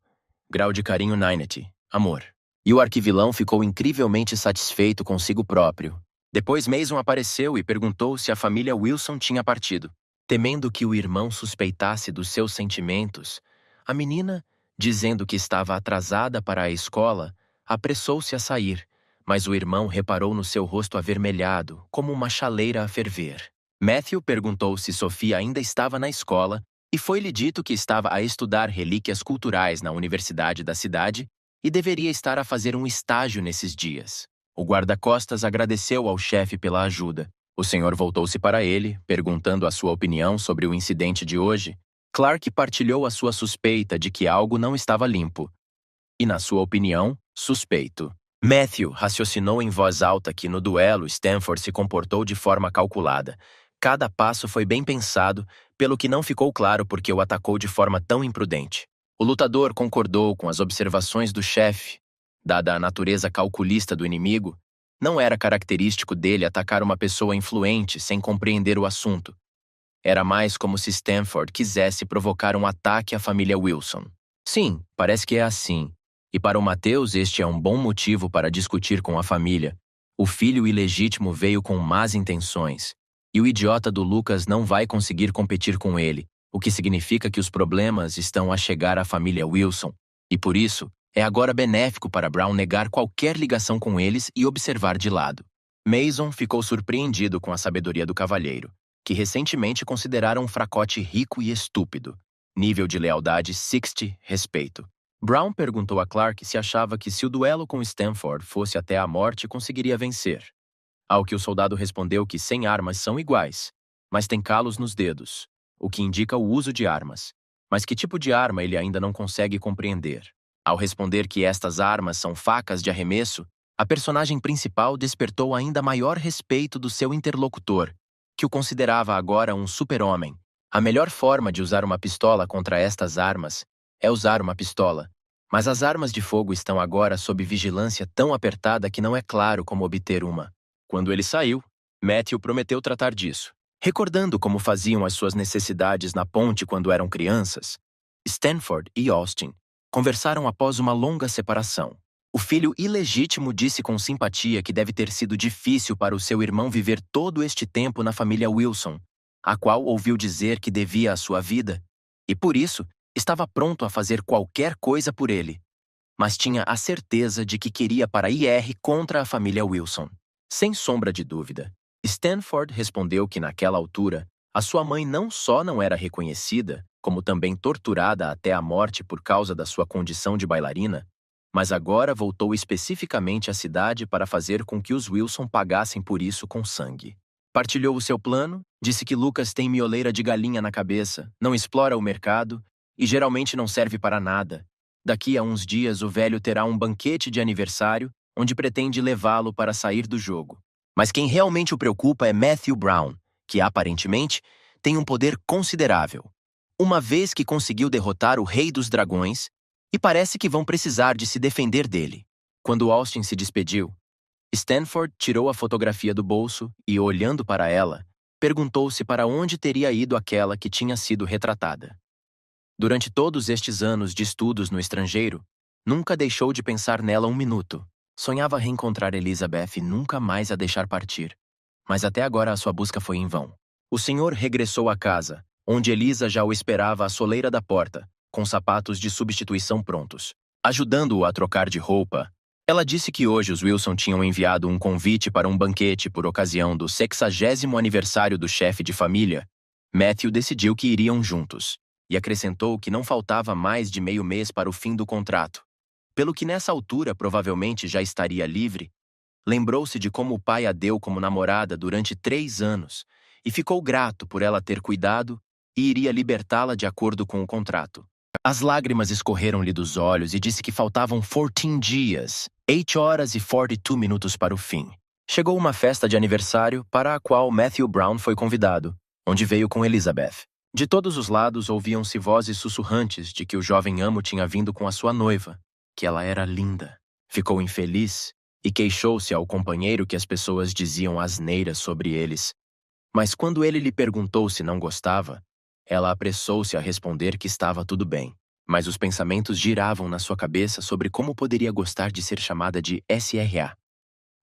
Grau de carinho 90, amor. E o arquivilão ficou incrivelmente satisfeito consigo próprio. Depois Mason apareceu e perguntou se a família Wilson tinha partido. Temendo que o irmão suspeitasse dos seus sentimentos, a menina, dizendo que estava atrasada para a escola, apressou-se a sair, mas o irmão reparou no seu rosto avermelhado, como uma chaleira a ferver. Matthew perguntou se Sophie ainda estava na escola e foi-lhe dito que estava a estudar relíquias culturais na universidade da cidade e deveria estar a fazer um estágio nesses dias. O guarda-costas agradeceu ao chefe pela ajuda. O senhor voltou-se para ele, perguntando a sua opinião sobre o incidente de hoje. Clark partilhou a sua suspeita de que algo não estava limpo. E, na sua opinião, suspeito. Matthew raciocinou em voz alta que no duelo Stanford se comportou de forma calculada. Cada passo foi bem pensado, pelo que não ficou claro porque o atacou de forma tão imprudente. O lutador concordou com as observações do chefe. Dada a natureza calculista do inimigo, não era característico dele atacar uma pessoa influente sem compreender o assunto. Era mais como se Stanford quisesse provocar um ataque à família Wilson. Sim, parece que é assim. E para o Mateus este é um bom motivo para discutir com a família. O filho ilegítimo veio com más intenções. E o idiota do Lucas não vai conseguir competir com ele, o que significa que os problemas estão a chegar à família Wilson. E por isso, é agora benéfico para Brown negar qualquer ligação com eles e observar de lado. Mason ficou surpreendido com a sabedoria do cavalheiro, que recentemente considerara um fracote rico e estúpido. Nível de lealdade 60, respeito. Brown perguntou a Clark se achava que se o duelo com Stanford fosse até a morte conseguiria vencer. Ao que o soldado respondeu que 100 armas são iguais, mas tem calos nos dedos, o que indica o uso de armas. Mas que tipo de arma ele ainda não consegue compreender. Ao responder que estas armas são facas de arremesso, a personagem principal despertou ainda maior respeito do seu interlocutor, que o considerava agora um super-homem. A melhor forma de usar uma pistola contra estas armas é usar uma pistola, mas as armas de fogo estão agora sob vigilância tão apertada que não é claro como obter uma. Quando ele saiu, Matthew prometeu tratar disso. Recordando como faziam as suas necessidades na ponte quando eram crianças, Stanford e Austin conversaram após uma longa separação. O filho ilegítimo disse com simpatia que deve ter sido difícil para o seu irmão viver todo este tempo na família Wilson, a qual ouviu dizer que devia a sua vida, e por isso estava pronto a fazer qualquer coisa por ele. Mas tinha a certeza de que queria para IR contra a família Wilson. Sem sombra de dúvida, Stanford respondeu que naquela altura, a sua mãe não só não era reconhecida, como também torturada até a morte por causa da sua condição de bailarina, mas agora voltou especificamente à cidade para fazer com que os Wilson pagassem por isso com sangue. Partilhou o seu plano, disse que Lucas tem mioleira de galinha na cabeça, não explora o mercado e geralmente não serve para nada. Daqui a uns dias o velho terá um banquete de aniversário onde pretende levá-lo para sair do jogo. Mas quem realmente o preocupa é Matthew Brown, que aparentemente tem um poder considerável, uma vez que conseguiu derrotar o Rei dos Dragões, e parece que vão precisar de se defender dele. Quando Austin se despediu, Stanford tirou a fotografia do bolso e, olhando para ela, perguntou-se para onde teria ido aquela que tinha sido retratada. Durante todos estes anos de estudos no estrangeiro, nunca deixou de pensar nela um minuto. Sonhava reencontrar Elizabeth e nunca mais a deixar partir. Mas até agora a sua busca foi em vão. O senhor regressou à casa, onde Elisa já o esperava à soleira da porta, com sapatos de substituição prontos. Ajudando-o a trocar de roupa, ela disse que hoje os Wilson tinham enviado um convite para um banquete por ocasião do 60º aniversário do chefe de família. Matthew decidiu que iriam juntos, e acrescentou que não faltava mais de meio mês para o fim do contrato. Pelo que nessa altura provavelmente já estaria livre, lembrou-se de como o pai a deu como namorada durante 3 anos, e ficou grato por ela ter cuidado e iria libertá-la de acordo com o contrato. As lágrimas escorreram-lhe dos olhos e disse que faltavam 14 dias, 8 horas e 42 minutos para o fim. Chegou uma festa de aniversário para a qual Matthew Brown foi convidado, onde veio com Elizabeth. De todos os lados ouviam-se vozes sussurrantes de que o jovem amo tinha vindo com a sua noiva, que ela era linda. Ficou infeliz e queixou-se ao companheiro que as pessoas diziam asneiras sobre eles. Mas quando ele lhe perguntou se não gostava, ela apressou-se a responder que estava tudo bem. Mas os pensamentos giravam na sua cabeça sobre como poderia gostar de ser chamada de SRA.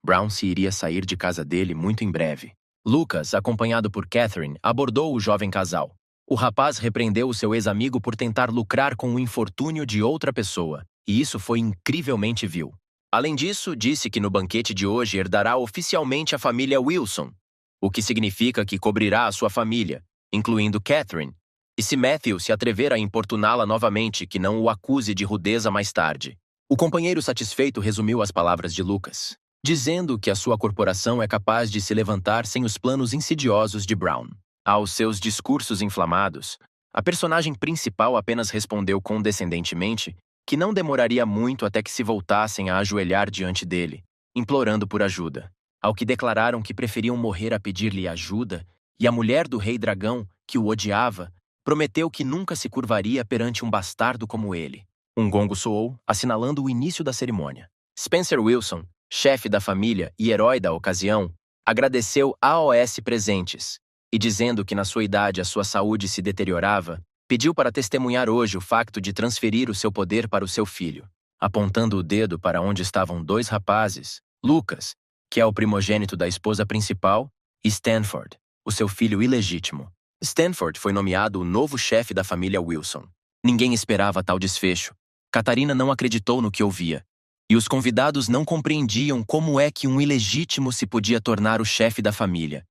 Brown se iria sair de casa dele muito em breve. Lucas, acompanhado por Catherine, abordou o jovem casal. O rapaz repreendeu o seu ex-amigo por tentar lucrar com o infortúnio de outra pessoa, e isso foi incrivelmente vil. Além disso, disse que no banquete de hoje herdará oficialmente a família Wilson, o que significa que cobrirá a sua família, incluindo Catherine, e se Matthew se atrever a importuná-la novamente, que não o acuse de rudeza mais tarde. O companheiro satisfeito resumiu as palavras de Lucas, dizendo que a sua corporação é capaz de se levantar sem os planos insidiosos de Brown. Aos seus discursos inflamados, a personagem principal apenas respondeu condescendentemente que não demoraria muito até que se voltassem a ajoelhar diante dele, implorando por ajuda. Ao que declararam que preferiam morrer a pedir-lhe ajuda, e a mulher do rei dragão, que o odiava, prometeu que nunca se curvaria perante um bastardo como ele. Um gongo soou, assinalando o início da cerimônia. Spencer Wilson, chefe da família e herói da ocasião, agradeceu aos presentes, e dizendo que na sua idade a sua saúde se deteriorava, pediu para testemunhar hoje o facto de transferir o seu poder para o seu filho. Apontando o dedo para onde estavam dois rapazes, Lucas, que é o primogênito da esposa principal, e Stanford, o seu filho ilegítimo. Stanford foi nomeado o novo chefe da família Wilson. Ninguém esperava tal desfecho. Catarina não acreditou no que ouvia. E os convidados não compreendiam como é que um ilegítimo se podia tornar o chefe da família,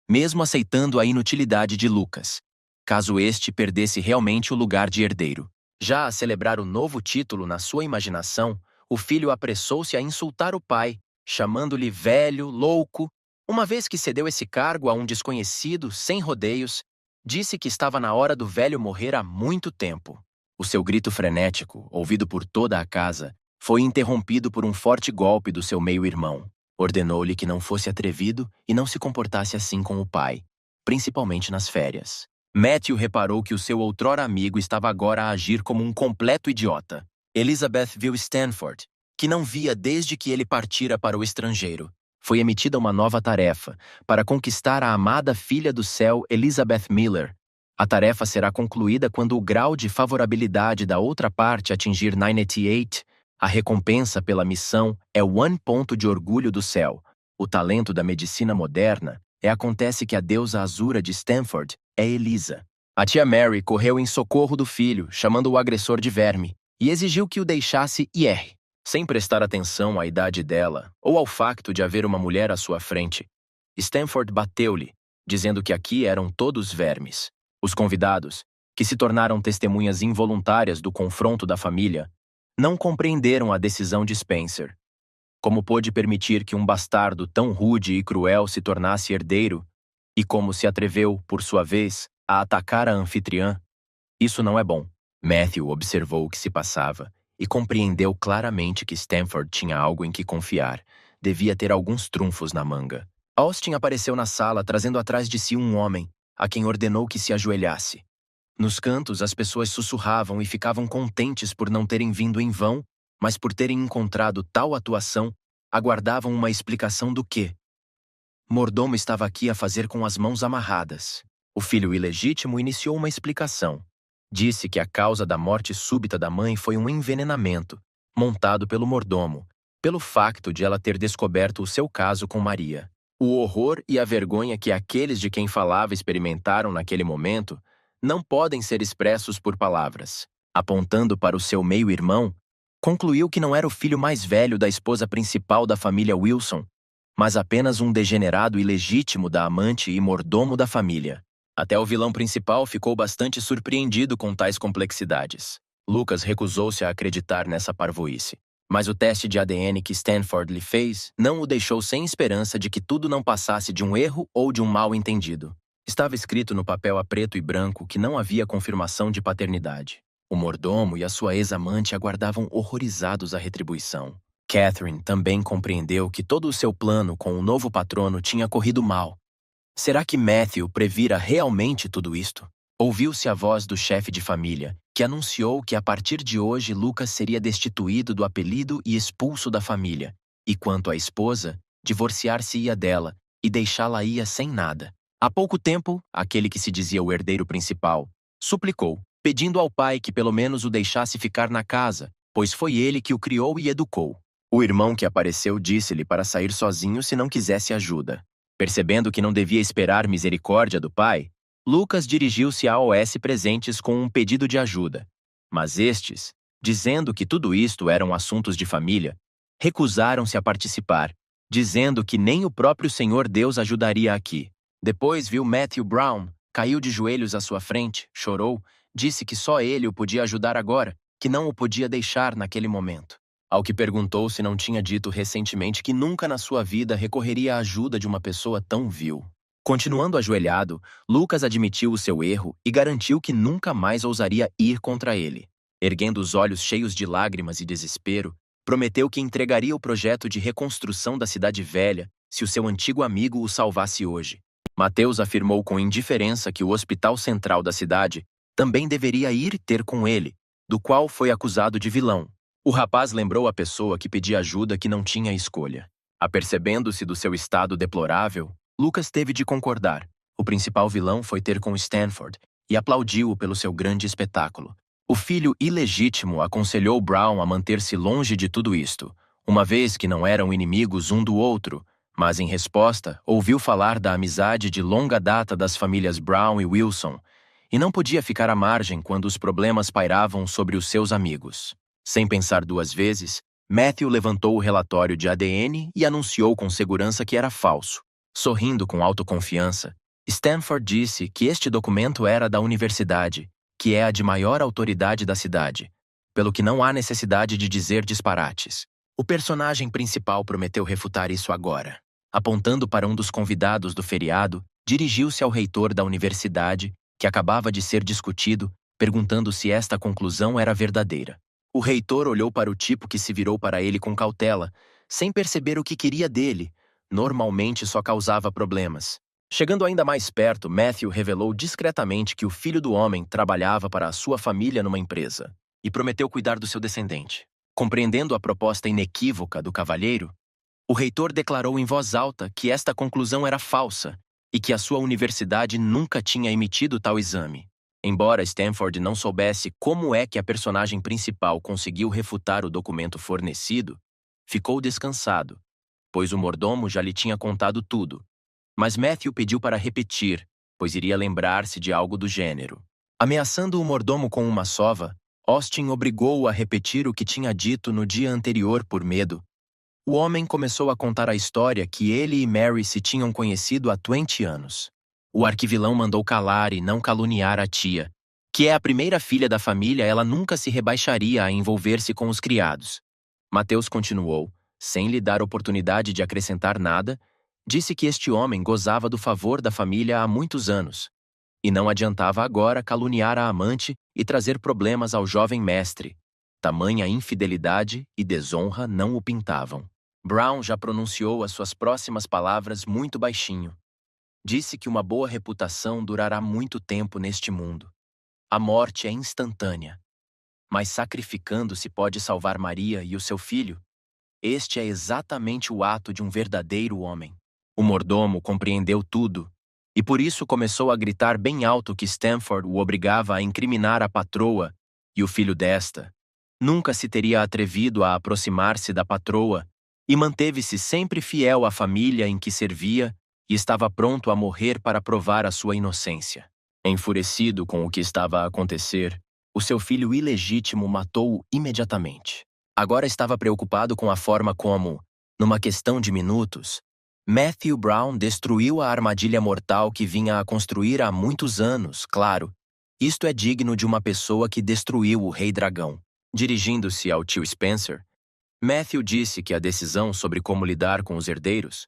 mesmo aceitando a inutilidade de Lucas, caso este perdesse realmente o lugar de herdeiro. Já a celebrar o novo título na sua imaginação, o filho apressou-se a insultar o pai, chamando-lhe velho, louco. Uma vez que cedeu esse cargo a um desconhecido, sem rodeios, disse que estava na hora do velho morrer há muito tempo. O seu grito frenético, ouvido por toda a casa, foi interrompido por um forte golpe do seu meio-irmão. Ordenou-lhe que não fosse atrevido e não se comportasse assim com o pai, principalmente nas férias. Matthew reparou que o seu outrora amigo estava agora a agir como um completo idiota. Elizabeth viu Stanford, que não via desde que ele partira para o estrangeiro. Foi emitida uma nova tarefa, para conquistar a amada filha do céu Elizabeth Miller. A tarefa será concluída quando o grau de favorabilidade da outra parte atingir 98. A recompensa pela missão é 1 ponto de orgulho do céu. O talento da medicina moderna acontece que a deusa azura de Stanford é Elisa. A tia Mary correu em socorro do filho, chamando o agressor de verme, e exigiu que o deixasse ir. Sem prestar atenção à idade dela ou ao facto de haver uma mulher à sua frente, Stanford bateu-lhe, dizendo que aqui eram todos vermes. Os convidados, que se tornaram testemunhas involuntárias do confronto da família, não compreenderam a decisão de Spencer. Como pôde permitir que um bastardo tão rude e cruel se tornasse herdeiro, e como se atreveu, por sua vez, a atacar a anfitriã? Isso não é bom. Matthew observou o que se passava e compreendeu claramente que Stanford tinha algo em que confiar. Devia ter alguns trunfos na manga. Austin apareceu na sala trazendo atrás de si um homem, a quem ordenou que se ajoelhasse. Nos cantos, as pessoas sussurravam e ficavam contentes por não terem vindo em vão, mas por terem encontrado tal atuação, aguardavam uma explicação do quê. Mordomo estava aqui a fazer com as mãos amarradas. O filho ilegítimo iniciou uma explicação. Disse que a causa da morte súbita da mãe foi um envenenamento, montado pelo mordomo, pelo facto de ela ter descoberto o seu caso com Maria. O horror e a vergonha que aqueles de quem falava experimentaram naquele momento não podem ser expressos por palavras. Apontando para o seu meio-irmão, concluiu que não era o filho mais velho da esposa principal da família Wilson, mas apenas um degenerado ilegítimo da amante e mordomo da família. Até o vilão principal ficou bastante surpreendido com tais complexidades. Lucas recusou-se a acreditar nessa parvoíce, mas o teste de ADN que Stanford lhe fez não o deixou sem esperança de que tudo não passasse de um erro ou de um mal-entendido. Estava escrito no papel a preto e branco que não havia confirmação de paternidade. O mordomo e a sua ex-amante aguardavam horrorizados a retribuição. Catherine também compreendeu que todo o seu plano com o novo patrono tinha corrido mal. Será que Matthew previra realmente tudo isto? Ouviu-se a voz do chefe de família, que anunciou que a partir de hoje Lucas seria destituído do apelido e expulso da família, e quanto à esposa, divorciar-se-ia dela e deixá-la-ia sem nada. Há pouco tempo, aquele que se dizia o herdeiro principal, suplicou, pedindo ao pai que pelo menos o deixasse ficar na casa, pois foi ele que o criou e educou. O irmão que apareceu disse-lhe para sair sozinho se não quisesse ajuda. Percebendo que não devia esperar misericórdia do pai, Lucas dirigiu-se à OS Presentes com um pedido de ajuda. Mas estes, dizendo que tudo isto eram assuntos de família, recusaram-se a participar, dizendo que nem o próprio Senhor Deus ajudaria aqui. Depois viu Matthew Brown, caiu de joelhos à sua frente, chorou, disse que só ele o podia ajudar agora, que não o podia deixar naquele momento. Ao que perguntou se não tinha dito recentemente que nunca na sua vida recorreria à ajuda de uma pessoa tão vil. Continuando ajoelhado, Lucas admitiu o seu erro e garantiu que nunca mais ousaria ir contra ele. Erguendo os olhos cheios de lágrimas e desespero, prometeu que entregaria o projeto de reconstrução da cidade velha se o seu antigo amigo o salvasse hoje. Mateus afirmou com indiferença que o hospital central da cidade também deveria ir ter com ele, do qual foi acusado de vilão. O rapaz lembrou a pessoa que pedia ajuda que não tinha escolha. Apercebendo-se do seu estado deplorável, Lucas teve de concordar. O principal vilão foi ter com Stanford e aplaudiu-o pelo seu grande espetáculo. O filho ilegítimo aconselhou Brown a manter-se longe de tudo isto, uma vez que não eram inimigos um do outro, mas em resposta ouviu falar da amizade de longa data das famílias Brown e Wilson, e não podia ficar à margem quando os problemas pairavam sobre os seus amigos. Sem pensar duas vezes, Matthew levantou o relatório de ADN e anunciou com segurança que era falso. Sorrindo com autoconfiança, Stanford disse que este documento era da universidade, que é a de maior autoridade da cidade, pelo que não há necessidade de dizer disparates. O personagem principal prometeu refutar isso agora. Apontando para um dos convidados do feriado, dirigiu-se ao reitor da universidade, que acabava de ser discutido, perguntando se esta conclusão era verdadeira. O reitor olhou para o tipo que se virou para ele com cautela, sem perceber o que queria dele. Normalmente só causava problemas. Chegando ainda mais perto, Matthew revelou discretamente que o filho do homem trabalhava para a sua família numa empresa e prometeu cuidar do seu descendente. Compreendendo a proposta inequívoca do cavalheiro, o reitor declarou em voz alta que esta conclusão era falsa e que a sua universidade nunca tinha emitido tal exame. Embora Stanford não soubesse como é que a personagem principal conseguiu refutar o documento fornecido, ficou descansado, pois o mordomo já lhe tinha contado tudo. Mas Matthew pediu para repetir, pois iria lembrar-se de algo do gênero. Ameaçando o mordomo com uma sova, Austin obrigou-o a repetir o que tinha dito no dia anterior por medo. O homem começou a contar a história que ele e Mary se tinham conhecido há 20 anos. O arquivilão mandou calar e não caluniar a tia, que é a primeira filha da família. Ela nunca se rebaixaria a envolver-se com os criados. Mateus continuou, sem lhe dar oportunidade de acrescentar nada, disse que este homem gozava do favor da família há muitos anos, e não adiantava agora caluniar a amante e trazer problemas ao jovem mestre. Tamanha infidelidade e desonra não o pintavam. Brown já pronunciou as suas próximas palavras muito baixinho. Disse que uma boa reputação durará muito tempo neste mundo. A morte é instantânea, mas sacrificando-se pode salvar Maria e o seu filho. Este é exatamente o ato de um verdadeiro homem. O mordomo compreendeu tudo, e por isso começou a gritar bem alto que Stanford o obrigava a incriminar a patroa e o filho desta. Nunca se teria atrevido a aproximar-se da patroa e manteve-se sempre fiel à família em que servia e estava pronto a morrer para provar a sua inocência. Enfurecido com o que estava a acontecer, o seu filho ilegítimo matou-o imediatamente. Agora estava preocupado com a forma como, numa questão de minutos, Matthew Brown destruiu a armadilha mortal que vinha a construir há muitos anos, claro. Isto é digno de uma pessoa que destruiu o Rei Dragão. Dirigindo-se ao tio Spencer, Matthew disse que a decisão sobre como lidar com os herdeiros,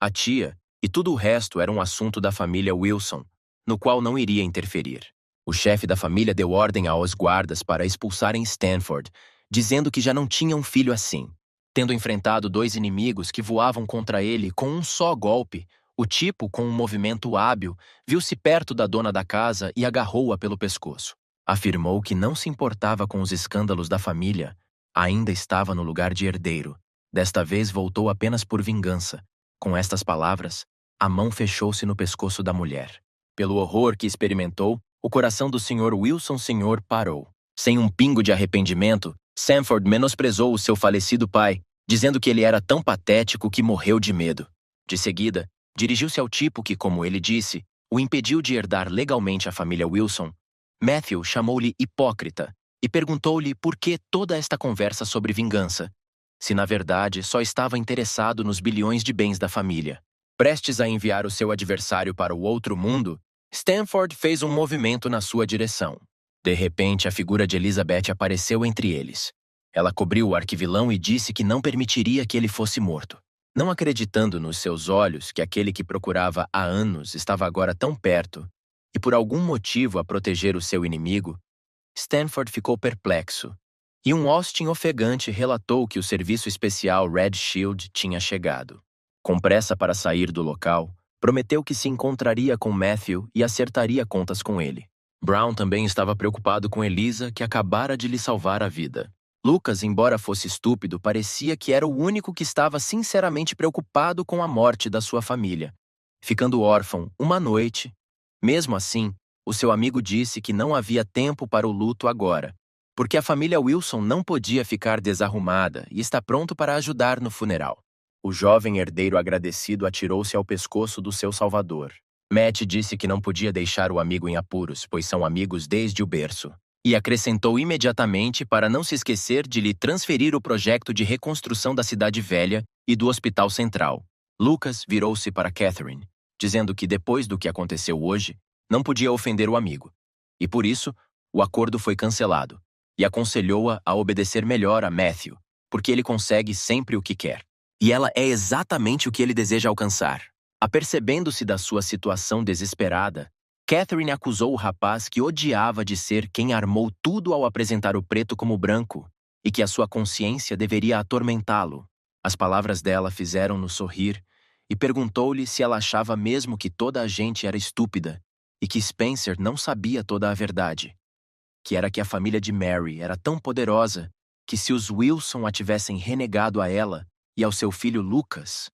a tia e tudo o resto era um assunto da família Wilson, no qual não iria interferir. O chefe da família deu ordem aos guardas para expulsarem Stanford, dizendo que já não tinha um filho assim. Tendo enfrentado 2 inimigos que voavam contra ele com um só golpe, o tipo, com um movimento hábil, viu-se perto da dona da casa e agarrou-a pelo pescoço. Afirmou que não se importava com os escândalos da família, ainda estava no lugar de herdeiro. Desta vez voltou apenas por vingança. Com estas palavras, a mão fechou-se no pescoço da mulher. Pelo horror que experimentou, o coração do Sr. Wilson Sr. parou. Sem um pingo de arrependimento, Sanford menosprezou o seu falecido pai, dizendo que ele era tão patético que morreu de medo. De seguida, dirigiu-se ao tipo que, como ele disse, o impediu de herdar legalmente a família Wilson. Matthew chamou-lhe hipócrita e perguntou-lhe por que toda esta conversa sobre vingança, se na verdade só estava interessado nos bilhões de bens da família. Prestes a enviar o seu adversário para o outro mundo, Stanford fez um movimento na sua direção. De repente, a figura de Elizabeth apareceu entre eles. Ela cobriu o arquivilão e disse que não permitiria que ele fosse morto. Não acreditando nos seus olhos que aquele que procurava há anos estava agora tão perto, e por algum motivo a proteger o seu inimigo, Stanford ficou perplexo, e um Austin ofegante relatou que o serviço especial Red Shield tinha chegado. Com pressa para sair do local, prometeu que se encontraria com Matthew e acertaria contas com ele. Brown também estava preocupado com Eliza, que acabara de lhe salvar a vida. Lucas, embora fosse estúpido, parecia que era o único que estava sinceramente preocupado com a morte da sua família. Ficando órfão uma noite, mesmo assim, o seu amigo disse que não havia tempo para o luto agora, porque a família Wilson não podia ficar desarrumada e está pronto para ajudar no funeral. O jovem herdeiro agradecido atirou-se ao pescoço do seu salvador. Matt disse que não podia deixar o amigo em apuros, pois são amigos desde o berço, e acrescentou imediatamente para não se esquecer de lhe transferir o projeto de reconstrução da cidade velha e do hospital central. Lucas virou-se para Catherine, dizendo que depois do que aconteceu hoje, não podia ofender o amigo, e por isso, o acordo foi cancelado, e aconselhou-a a obedecer melhor a Matthew, porque ele consegue sempre o que quer. E ela é exatamente o que ele deseja alcançar. Apercebendo-se da sua situação desesperada, Catherine acusou o rapaz que odiava de ser quem armou tudo ao apresentar o preto como branco e que a sua consciência deveria atormentá-lo. As palavras dela fizeram-no sorrir e perguntou-lhe se ela achava mesmo que toda a gente era estúpida e que Spencer não sabia toda a verdade. Que era que a família de Mary era tão poderosa que se os Wilson a tivessem renegado a ela e ao seu filho Lucas,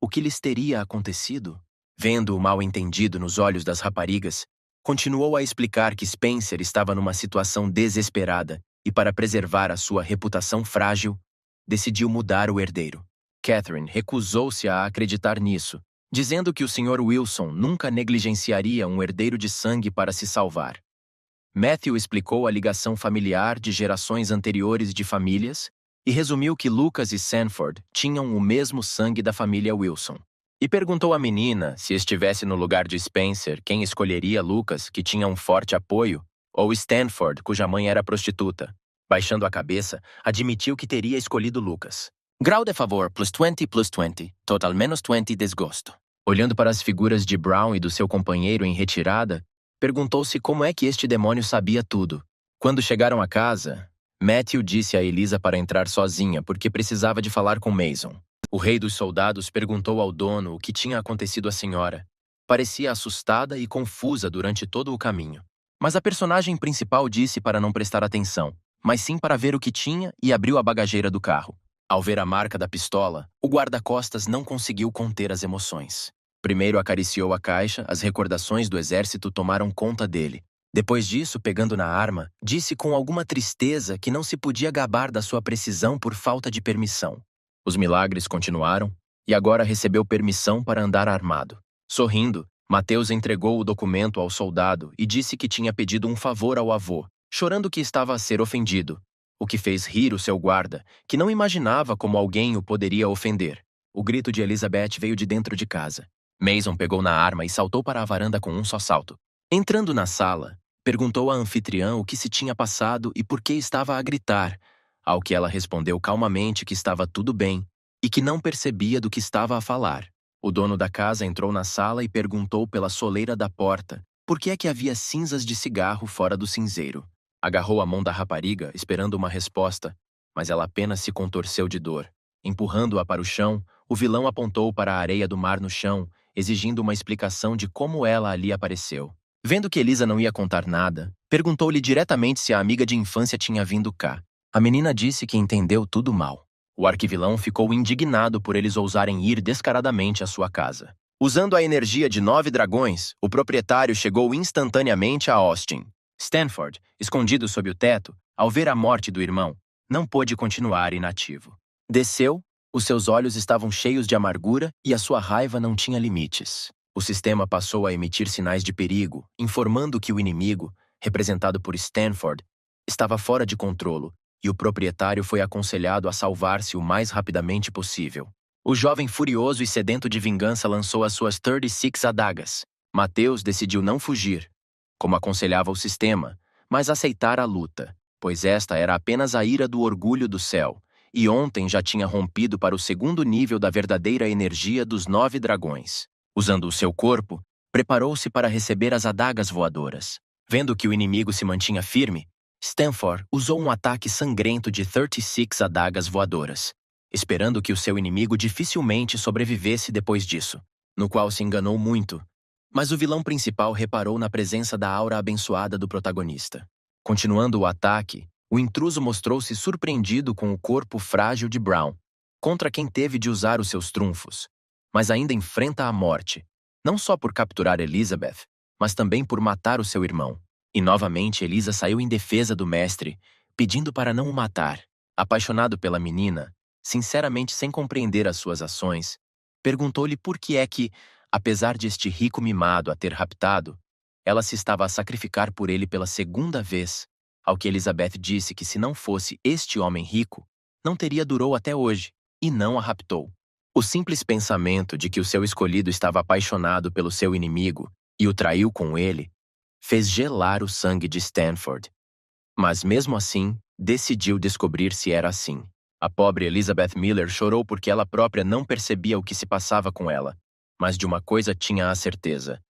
o que lhes teria acontecido? Vendo o mal-entendido nos olhos das raparigas, continuou a explicar que Spencer estava numa situação desesperada e, para preservar a sua reputação frágil, decidiu mudar o herdeiro. Catherine recusou-se a acreditar nisso, dizendo que o Sr. Wilson nunca negligenciaria um herdeiro de sangue para se salvar. Matthew explicou a ligação familiar de gerações anteriores de famílias e resumiu que Lucas e Sanford tinham o mesmo sangue da família Wilson. E perguntou à menina se estivesse no lugar de Spencer quem escolheria Lucas, que tinha um forte apoio, ou Stanford, cuja mãe era prostituta. Baixando a cabeça, admitiu que teria escolhido Lucas. Grau de favor +20, total -20 desgosto. Olhando para as figuras de Brown e do seu companheiro em retirada, perguntou-se como é que este demônio sabia tudo. Quando chegaram a casa, Matthew disse a Eliza para entrar sozinha porque precisava de falar com Mason. O rei dos soldados perguntou ao dono o que tinha acontecido à senhora. Parecia assustada e confusa durante todo o caminho. Mas a personagem principal disse para não prestar atenção, mas sim para ver o que tinha e abriu a bagageira do carro. Ao ver a marca da pistola, o guarda-costas não conseguiu conter as emoções. Primeiro acariciou a caixa, as recordações do exército tomaram conta dele. Depois disso, pegando na arma, disse com alguma tristeza que não se podia gabar da sua precisão por falta de permissão. Os milagres continuaram, e agora recebeu permissão para andar armado. Sorrindo, Mateus entregou o documento ao soldado e disse que tinha pedido um favor ao avô, chorando que estava a ser ofendido, o que fez rir o seu guarda, que não imaginava como alguém o poderia ofender. O grito de Elizabeth veio de dentro de casa. Mason pegou na arma e saltou para a varanda com um só salto. Entrando na sala, perguntou à anfitriã o que se tinha passado e por que estava a gritar, ao que ela respondeu calmamente que estava tudo bem e que não percebia do que estava a falar. O dono da casa entrou na sala e perguntou pela soleira da porta, Por que é que havia cinzas de cigarro fora do cinzeiro? Agarrou a mão da rapariga, esperando uma resposta, mas ela apenas se contorceu de dor. Empurrando-a para o chão, o vilão apontou para a areia do mar no chão, exigindo uma explicação de como ela ali apareceu. Vendo que Elisa não ia contar nada, perguntou-lhe diretamente se a amiga de infância tinha vindo cá. A menina disse que entendeu tudo mal. O arquivilão ficou indignado por eles ousarem ir descaradamente à sua casa. Usando a energia de 9 dragões, o proprietário chegou instantaneamente a Austin. Stanford, escondido sob o teto, ao ver a morte do irmão, não pôde continuar inativo. Desceu, os seus olhos estavam cheios de amargura e a sua raiva não tinha limites. O sistema passou a emitir sinais de perigo, informando que o inimigo, representado por Stanford, estava fora de controle, e o proprietário foi aconselhado a salvar-se o mais rapidamente possível. O jovem furioso e sedento de vingança lançou as suas 36 adagas. Mateus decidiu não fugir, como aconselhava o sistema, mas aceitar a luta, pois esta era apenas a ira do orgulho do céu, e ontem já tinha rompido para o segundo nível da verdadeira energia dos 9 dragões. Usando o seu corpo, preparou-se para receber as adagas voadoras. Vendo que o inimigo se mantinha firme, Stanford usou um ataque sangrento de 36 adagas voadoras, esperando que o seu inimigo dificilmente sobrevivesse depois disso, no qual se enganou muito. Mas o vilão principal reparou na presença da aura abençoada do protagonista. Continuando o ataque, o intruso mostrou-se surpreendido com o corpo frágil de Brown, contra quem teve de usar os seus trunfos, mas ainda enfrenta a morte, não só por capturar Elizabeth, mas também por matar o seu irmão. E novamente Elisa saiu em defesa do mestre, pedindo para não o matar. Apaixonado pela menina, sinceramente sem compreender as suas ações, perguntou-lhe por que é que, apesar de este rico mimado a ter raptado, ela se estava a sacrificar por ele pela segunda vez, ao que Elizabeth disse que se não fosse este homem rico, não teria durou até hoje, e não a raptou. O simples pensamento de que o seu escolhido estava apaixonado pelo seu inimigo e o traiu com ele, fez gelar o sangue de Stanford. Mas mesmo assim, decidiu descobrir se era assim. A pobre Elizabeth Miller chorou porque ela própria não percebia o que se passava com ela, mas de uma coisa tinha a certeza.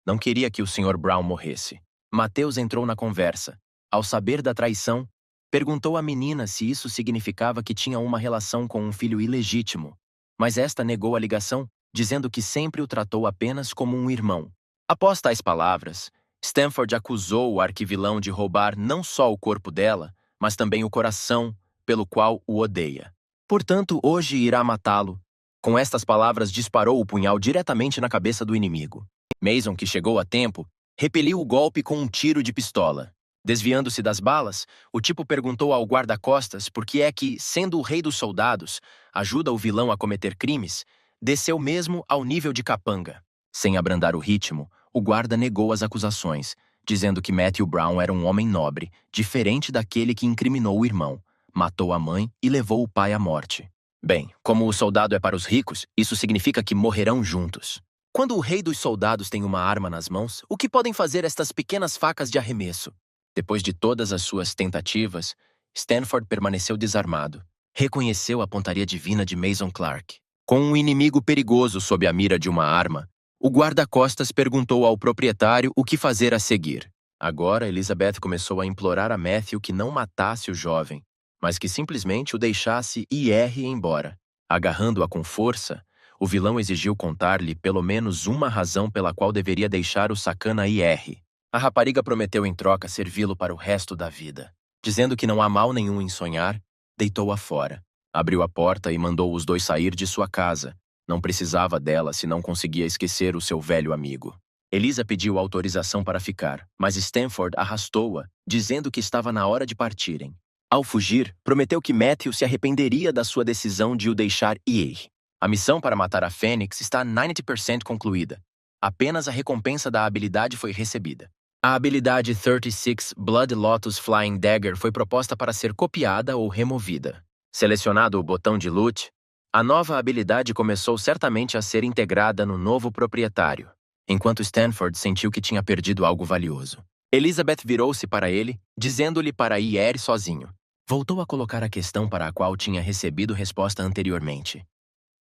Não queria que o Sr. Brown morresse. Mateus entrou na conversa. Ao saber da traição, perguntou à menina se isso significava que tinha uma relação com um filho ilegítimo, mas esta negou a ligação, dizendo que sempre o tratou apenas como um irmão. Após tais palavras, Stanford acusou o arquivilão de roubar não só o corpo dela, mas também o coração, pelo qual o odeia. Portanto, hoje irá matá-lo. Com estas palavras, disparou o punhal diretamente na cabeça do inimigo. Mason, que chegou a tempo, repeliu o golpe com um tiro de pistola. Desviando-se das balas, o tipo perguntou ao guarda-costas por que é que, sendo o rei dos soldados, ajuda o vilão a cometer crimes, desceu mesmo ao nível de capanga. Sem abrandar o ritmo, o guarda negou as acusações, dizendo que Matthew Brown era um homem nobre, diferente daquele que incriminou o irmão, matou a mãe e levou o pai à morte. Bem, como o soldado é para os ricos, isso significa que morrerão juntos. Quando o rei dos soldados tem uma arma nas mãos, o que podem fazer estas pequenas facas de arremesso? Depois de todas as suas tentativas, Stanford permaneceu desarmado. Reconheceu a pontaria divina de Mason Clark. Com um inimigo perigoso sob a mira de uma arma, o guarda-costas perguntou ao proprietário o que fazer a seguir. Agora, Elizabeth começou a implorar a Matthew que não matasse o jovem, mas que simplesmente o deixasse ir embora. Agarrando-a com força, o vilão exigiu contar-lhe pelo menos uma razão pela qual deveria deixar o sacana ir. A rapariga prometeu em troca servi-lo para o resto da vida. Dizendo que não há mal nenhum em sonhar, deitou-a fora. Abriu a porta e mandou os dois sair de sua casa. Não precisava dela se não conseguia esquecer o seu velho amigo. Elisa pediu autorização para ficar, mas Stanford arrastou-a, dizendo que estava na hora de partirem. Ao fugir, prometeu que Matthew se arrependeria da sua decisão de o deixar ir. A missão para matar a Fênix está 90% concluída. Apenas a recompensa da habilidade foi recebida. A habilidade 36 Blood Lotus Flying Dagger foi proposta para ser copiada ou removida. Selecionado o botão de loot, a nova habilidade começou certamente a ser integrada no novo proprietário, enquanto Stanford sentiu que tinha perdido algo valioso. Elizabeth virou-se para ele, dizendo-lhe para ir sozinho. Voltou a colocar a questão para a qual tinha recebido resposta anteriormente.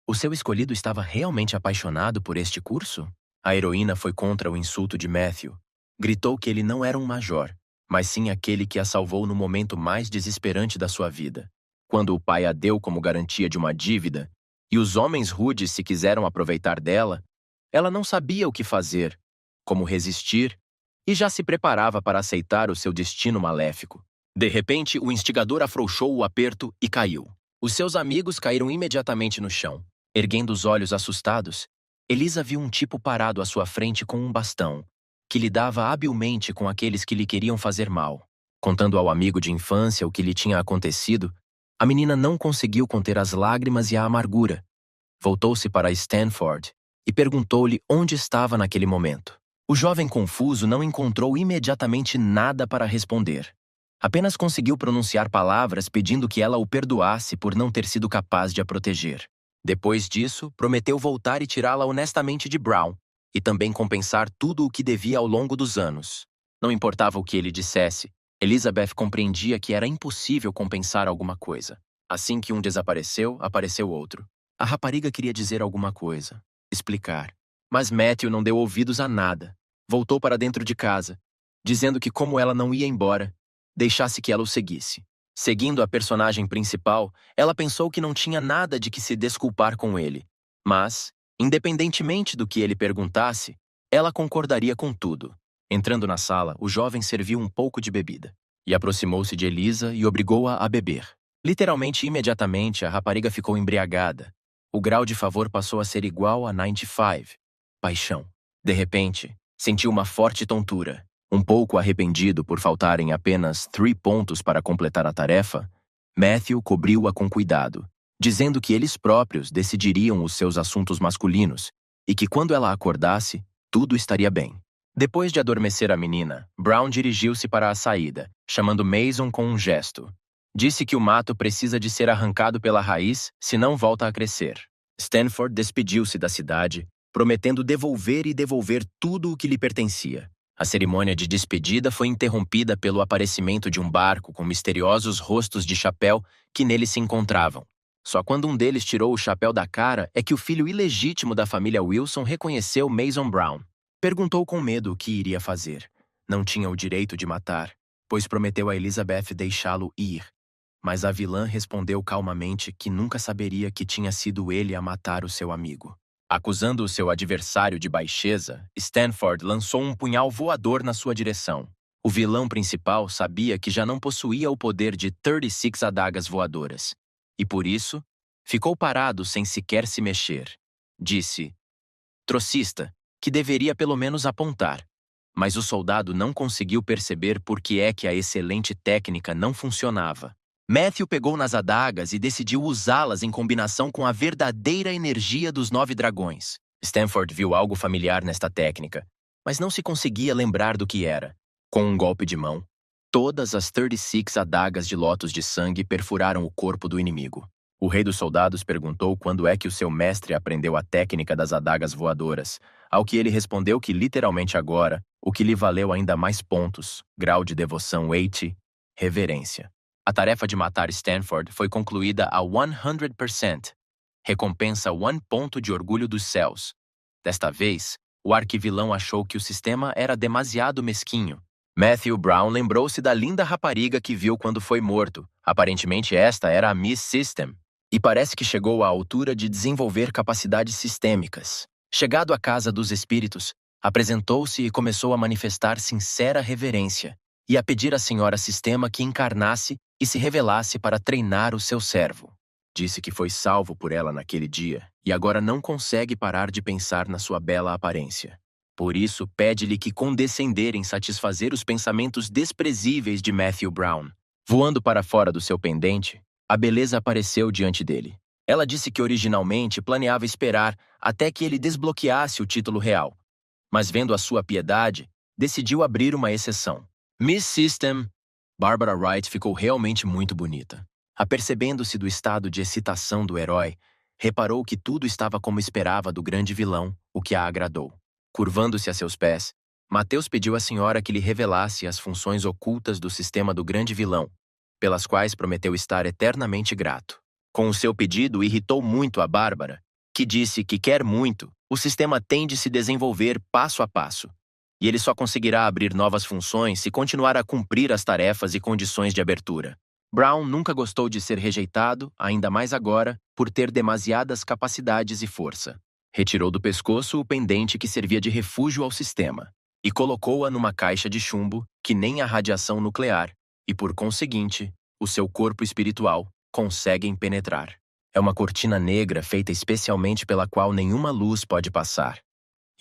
O seu escolhido estava realmente apaixonado por este curso? A heroína foi contra o insulto de Matthew, Gritou que ele não era um major, mas sim aquele que a salvou no momento mais desesperante da sua vida, quando o pai a deu como garantia de uma dívida, e os homens rudes se quiseram aproveitar dela, ela não sabia o que fazer, como resistir, e já se preparava para aceitar o seu destino maléfico. De repente, o instigador afrouxou o aperto e caiu. Os seus amigos caíram imediatamente no chão. Erguendo os olhos assustados, Elisa viu um tipo parado à sua frente com um bastão, que lidava habilmente com aqueles que lhe queriam fazer mal. Contando ao amigo de infância o que lhe tinha acontecido, a menina não conseguiu conter as lágrimas e a amargura. Voltou-se para Stanford e perguntou-lhe onde estava naquele momento. O jovem confuso não encontrou imediatamente nada para responder. Apenas conseguiu pronunciar palavras pedindo que ela o perdoasse por não ter sido capaz de a proteger. Depois disso, prometeu voltar e tirá-la honestamente de Brown, e também compensar tudo o que devia ao longo dos anos. Não importava o que ele dissesse, Elizabeth compreendia que era impossível compensar alguma coisa. Assim que um desapareceu, apareceu outro. A rapariga queria dizer alguma coisa, explicar. Mas Matthew não deu ouvidos a nada. Voltou para dentro de casa, dizendo que como ela não ia embora, deixasse que ela o seguisse. Seguindo a personagem principal, ela pensou que não tinha nada de que se desculpar com ele. Mas, independentemente do que ele perguntasse, ela concordaria com tudo. Entrando na sala, o jovem serviu um pouco de bebida e aproximou-se de Elisa e obrigou-a a beber. Literalmente imediatamente, a rapariga ficou embriagada. O grau de favor passou a ser igual a 95. Paixão. De repente, sentiu uma forte tontura. Um pouco arrependido por faltarem apenas 3 pontos para completar a tarefa, Matthew cobriu-a com cuidado, dizendo que eles próprios decidiriam os seus assuntos masculinos e que quando ela acordasse, tudo estaria bem. Depois de adormecer a menina, Brown dirigiu-se para a saída, chamando Mason com um gesto. Disse que o mato precisa de ser arrancado pela raiz, senão volta a crescer. Stanford despediu-se da cidade, prometendo devolver e devolver tudo o que lhe pertencia. A cerimônia de despedida foi interrompida pelo aparecimento de um barco com misteriosos rostos de chapéu que nele se encontravam. Só quando um deles tirou o chapéu da cara é que o filho ilegítimo da família Wilson reconheceu Mason Brown. Perguntou com medo o que iria fazer. Não tinha o direito de matar, pois prometeu a Elizabeth deixá-lo ir. Mas a vilã respondeu calmamente que nunca saberia que tinha sido ele a matar o seu amigo. Acusando o seu adversário de baixeza, Stanford lançou um punhal voador na sua direção. O vilão principal sabia que já não possuía o poder de 36 adagas voadoras, e por isso, ficou parado sem sequer se mexer. Disse, trocista, que deveria pelo menos apontar. Mas o soldado não conseguiu perceber por que é que a excelente técnica não funcionava. Matthew pegou nas adagas e decidiu usá-las em combinação com a verdadeira energia dos 9 dragões. Stanford viu algo familiar nesta técnica, mas não se conseguia lembrar do que era. Com um golpe de mão, todas as 36 adagas de lótus de sangue perfuraram o corpo do inimigo. O rei dos soldados perguntou quando é que o seu mestre aprendeu a técnica das adagas voadoras, ao que ele respondeu que literalmente agora, o que lhe valeu ainda mais pontos, grau de devoção 80, reverência. A tarefa de matar Stanford foi concluída a 100%. Recompensa 1 ponto de orgulho dos céus. Desta vez, o arquivilão achou que o sistema era demasiado mesquinho. Matthew Brown lembrou-se da linda rapariga que viu quando foi morto. Aparentemente esta era a Miss System. E parece que chegou à altura de desenvolver capacidades sistêmicas. Chegado à casa dos espíritos, apresentou-se e começou a manifestar sincera reverência e a pedir à senhora Sistema que encarnasse e se revelasse para treinar o seu servo. Disse que foi salvo por ela naquele dia e agora não consegue parar de pensar na sua bela aparência. Por isso, pede-lhe que condescender em satisfazer os pensamentos desprezíveis de Matthew Brown. Voando para fora do seu pendente, a beleza apareceu diante dele. Ela disse que originalmente planeava esperar até que ele desbloqueasse o título real, mas vendo a sua piedade, decidiu abrir uma exceção. Miss System, Barbara Wright ficou realmente muito bonita. Apercebendo-se do estado de excitação do herói, reparou que tudo estava como esperava do grande vilão, o que a agradou. Curvando-se a seus pés, Mateus pediu à senhora que lhe revelasse as funções ocultas do sistema do grande vilão, pelas quais prometeu estar eternamente grato. Com o seu pedido, irritou muito a Bárbara, que disse que quer muito, o sistema tem de se desenvolver passo a passo. e ele só conseguirá abrir novas funções se continuar a cumprir as tarefas e condições de abertura. Brown nunca gostou de ser rejeitado, ainda mais agora, por ter demasiadas capacidades e força. Retirou do pescoço o pendente que servia de refúgio ao sistema e colocou-a numa caixa de chumbo que nem a radiação nuclear e, por conseguinte, o seu corpo espiritual conseguem penetrar. É uma cortina negra feita especialmente pela qual nenhuma luz pode passar.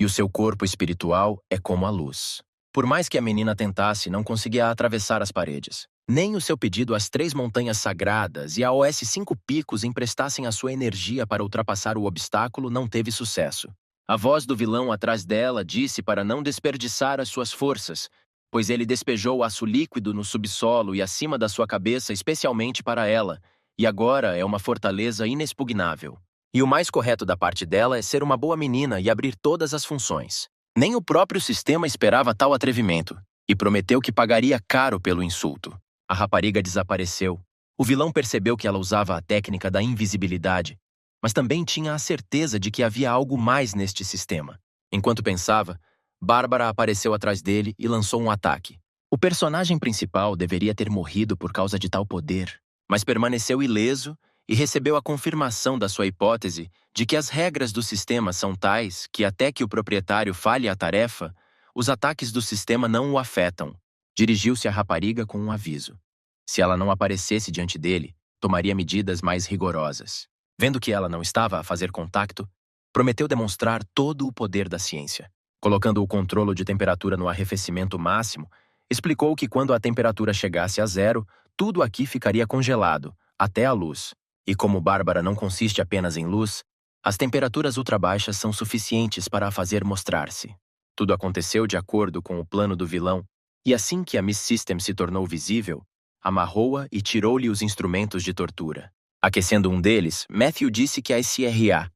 E o seu corpo espiritual é como a luz. Por mais que a menina tentasse, não conseguia atravessar as paredes. Nem o seu pedido às 3 montanhas sagradas e a OS5 picos emprestassem a sua energia para ultrapassar o obstáculo não teve sucesso. A voz do vilão atrás dela disse para não desperdiçar as suas forças, pois ele despejou aço líquido no subsolo e acima da sua cabeça especialmente para ela, e agora é uma fortaleza inexpugnável. E o mais correto da parte dela é ser uma boa menina e abrir todas as funções. Nem o próprio sistema esperava tal atrevimento, e prometeu que pagaria caro pelo insulto. A rapariga desapareceu. O vilão percebeu que ela usava a técnica da invisibilidade, mas também tinha a certeza de que havia algo mais neste sistema. Enquanto pensava, Bárbara apareceu atrás dele e lançou um ataque. O personagem principal deveria ter morrido por causa de tal poder, mas permaneceu ileso e recebeu a confirmação da sua hipótese de que as regras do sistema são tais que até que o proprietário falhe a tarefa, os ataques do sistema não o afetam. Dirigiu-se à rapariga com um aviso. Se ela não aparecesse diante dele, tomaria medidas mais rigorosas. Vendo que ela não estava a fazer contato, prometeu demonstrar todo o poder da ciência. Colocando o controle de temperatura no arrefecimento máximo, explicou que quando a temperatura chegasse a 0, tudo aqui ficaria congelado, até a luz. E como Bárbara não consiste apenas em luz, as temperaturas ultrabaixas são suficientes para a fazer mostrar-se. Tudo aconteceu de acordo com o plano do vilão, e assim que a Miss System se tornou visível, amarrou-a e tirou-lhe os instrumentos de tortura. Aquecendo um deles, Matthew disse que a SRA,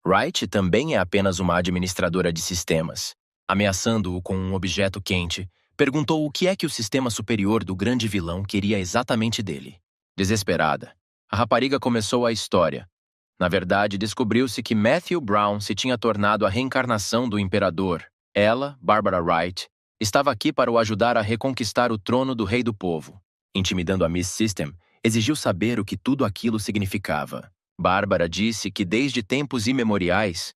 Wright, também é apenas uma administradora de sistemas. Ameaçando-o com um objeto quente, perguntou o que é que o sistema superior do grande vilão queria exatamente dele. Desesperada, a rapariga começou a história. Na verdade, descobriu-se que Matthew Brown se tinha tornado a reencarnação do imperador. Ela, Barbara Wright, estava aqui para o ajudar a reconquistar o trono do rei do povo. Intimidando a Miss System, exigiu saber o que tudo aquilo significava. Bárbara disse que desde tempos imemoriais,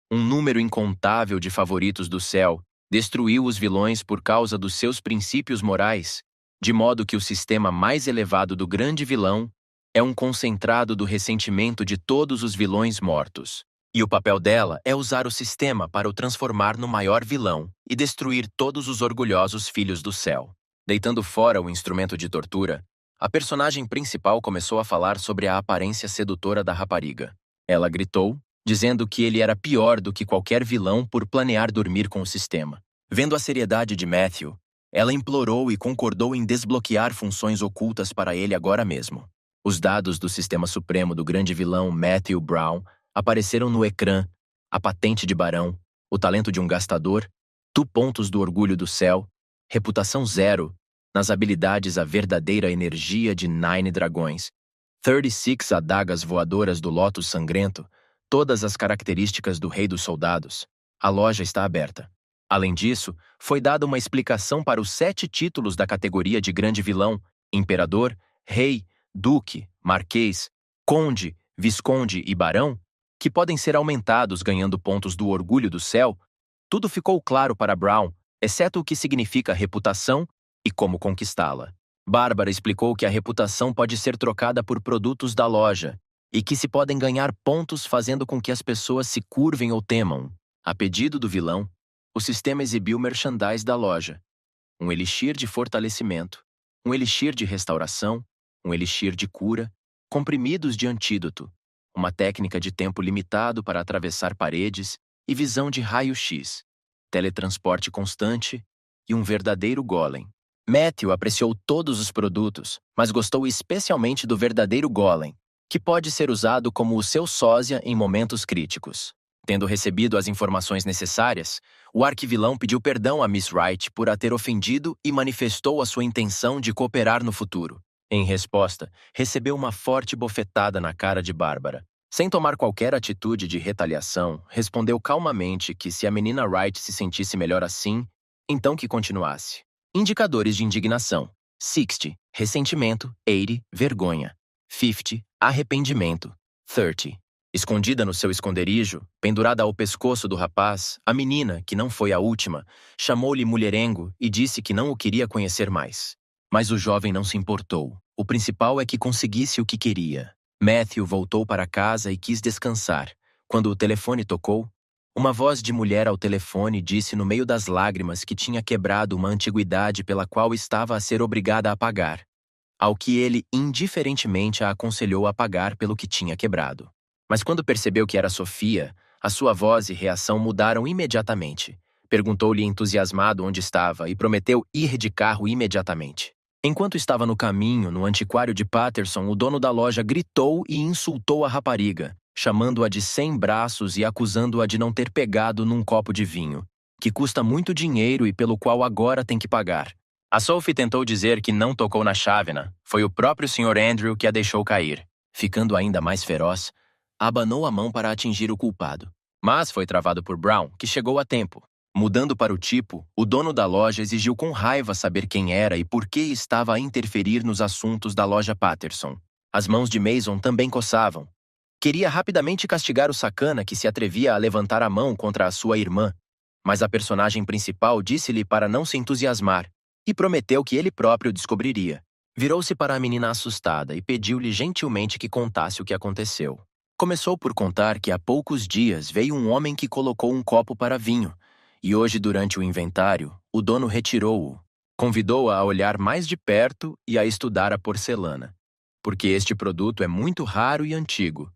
um número incontável de favoritos do céu destruiu os vilões por causa dos seus princípios morais, de modo que o sistema mais elevado do grande vilão é um concentrado do ressentimento de todos os vilões mortos. E o papel dela é usar o sistema para o transformar no maior vilão e destruir todos os orgulhosos filhos do céu. Deitando fora o instrumento de tortura, a personagem principal começou a falar sobre a aparência sedutora da rapariga. Ela gritou, dizendo que ele era pior do que qualquer vilão por planear dormir com o sistema. Vendo a seriedade de Matthew, ela implorou e concordou em desbloquear funções ocultas para ele agora mesmo. Os dados do sistema supremo do grande vilão Matthew Brown apareceram no ecrã: a patente de barão, o talento de um gastador, 2 pontos do orgulho do céu, reputação 0, nas habilidades a verdadeira energia de 9 dragões, 36 adagas voadoras do Lótus sangrento, todas as características do rei dos soldados. A loja está aberta. Além disso, foi dada uma explicação para os 7 títulos da categoria de grande vilão: imperador, rei, duque, marquês, conde, visconde e barão, que podem ser aumentados ganhando pontos do orgulho do céu. Tudo ficou claro para Brown, exceto o que significa reputação e como conquistá-la. Bárbara explicou que a reputação pode ser trocada por produtos da loja e que se podem ganhar pontos fazendo com que as pessoas se curvem ou temam. A pedido do vilão, o sistema exibiu merchandise da loja: um elixir de fortalecimento, um elixir de restauração, um elixir de cura, comprimidos de antídoto, uma técnica de tempo limitado para atravessar paredes e visão de raio-x, teletransporte constante e um verdadeiro golem. Matthew apreciou todos os produtos, mas gostou especialmente do verdadeiro golem, que pode ser usado como o seu sósia em momentos críticos. Tendo recebido as informações necessárias, o arquivilão pediu perdão a Miss Wright por a ter ofendido e manifestou a sua intenção de cooperar no futuro. Em resposta, recebeu uma forte bofetada na cara de Bárbara. Sem tomar qualquer atitude de retaliação, respondeu calmamente que se a menina Wright se sentisse melhor assim, então que continuasse. Indicadores de indignação. 60, ressentimento. 80, vergonha. 50, arrependimento. 30. Escondida no seu esconderijo, pendurada ao pescoço do rapaz, a menina, que não foi a última, chamou-lhe mulherengo e disse que não o queria conhecer mais. Mas o jovem não se importou. O principal é que conseguisse o que queria. Matthew voltou para casa e quis descansar. Quando o telefone tocou, uma voz de mulher ao telefone disse no meio das lágrimas que tinha quebrado uma antiguidade pela qual estava a ser obrigada a pagar, ao que ele indiferentemente a aconselhou a pagar pelo que tinha quebrado. Mas quando percebeu que era Sofia, a sua voz e reação mudaram imediatamente. Perguntou-lhe entusiasmado onde estava e prometeu ir de carro imediatamente. Enquanto estava no caminho, no antiquário de Patterson, o dono da loja gritou e insultou a rapariga, chamando-a de sem braços e acusando-a de não ter pegado num copo de vinho, que custa muito dinheiro e pelo qual agora tem que pagar. A Sophie tentou dizer que não tocou na chávena. Foi o próprio Sr. Andrew que a deixou cair. Ficando ainda mais feroz, abanou a mão para atingir o culpado. Mas foi travado por Brown, que chegou a tempo. Mudando para o tipo, o dono da loja exigiu com raiva saber quem era e por que estava a interferir nos assuntos da loja Patterson. As mãos de Mason também coçavam. Queria rapidamente castigar o sacana que se atrevia a levantar a mão contra a sua irmã, mas a personagem principal disse-lhe para não se entusiasmar e prometeu que ele próprio descobriria. Virou-se para a menina assustada e pediu-lhe gentilmente que contasse o que aconteceu. Começou por contar que há poucos dias veio um homem que colocou um copo para vinho, e hoje, durante o inventário, o dono retirou-o. Convidou-a a olhar mais de perto e a estudar a porcelana, porque este produto é muito raro e antigo.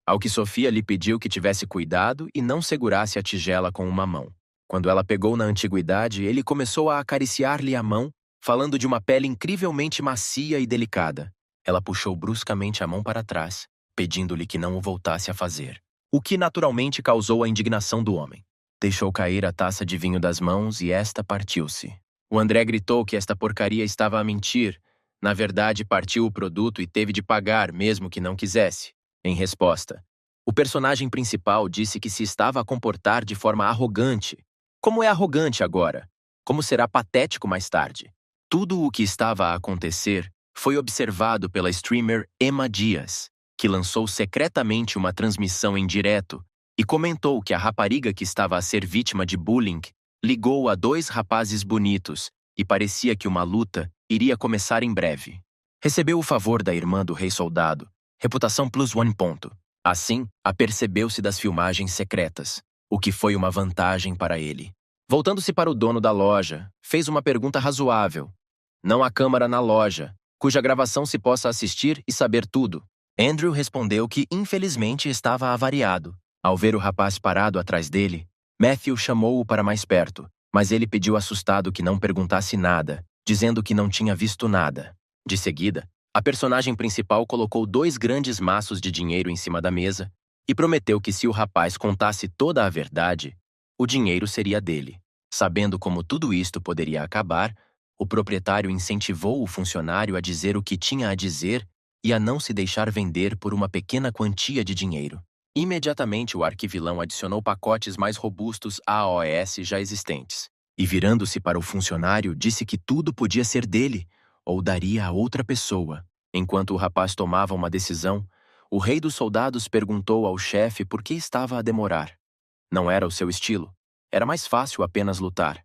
Ao que Sofia lhe pediu que tivesse cuidado e não segurasse a tigela com uma mão. Quando ela pegou na antiguidade, ele começou a acariciar-lhe a mão, falando de uma pele incrivelmente macia e delicada. Ela puxou bruscamente a mão para trás, pedindo-lhe que não o voltasse a fazer, o que naturalmente causou a indignação do homem. Deixou cair a taça de vinho das mãos e esta partiu-se. O André gritou que esta porcaria estava a mentir. Na verdade, partiu o produto e teve de pagar, mesmo que não quisesse. Em resposta, o personagem principal disse que se estava a comportar de forma arrogante. Como é arrogante agora? Como será patético mais tarde? Tudo o que estava a acontecer foi observado pela streamer Emma Diaz, que lançou secretamente uma transmissão em direto e comentou que a rapariga que estava a ser vítima de bullying ligou a dois rapazes bonitos e parecia que uma luta iria começar em breve. Recebeu o favor da irmã do rei soldado, reputação +1 ponto. Assim, apercebeu-se das filmagens secretas, o que foi uma vantagem para ele. Voltando-se para o dono da loja, fez uma pergunta razoável. Não há câmara na loja, cuja gravação se possa assistir e saber tudo. Andrew respondeu que infelizmente estava avariado. Ao ver o rapaz parado atrás dele, Matthew chamou-o para mais perto, mas ele pediu assustado que não perguntasse nada, dizendo que não tinha visto nada. De seguida, a personagem principal colocou 2 grandes maços de dinheiro em cima da mesa e prometeu que se o rapaz contasse toda a verdade, o dinheiro seria dele. Sabendo como tudo isto poderia acabar, o proprietário incentivou o funcionário a dizer o que tinha a dizer e a não se deixar vender por uma pequena quantia de dinheiro. Imediatamente o arquivilão adicionou pacotes mais robustos a AOS já existentes, e virando-se para o funcionário disse que tudo podia ser dele, ou daria a outra pessoa. Enquanto o rapaz tomava uma decisão, o rei dos soldados perguntou ao chefe por que estava a demorar. Não era o seu estilo, era mais fácil apenas lutar.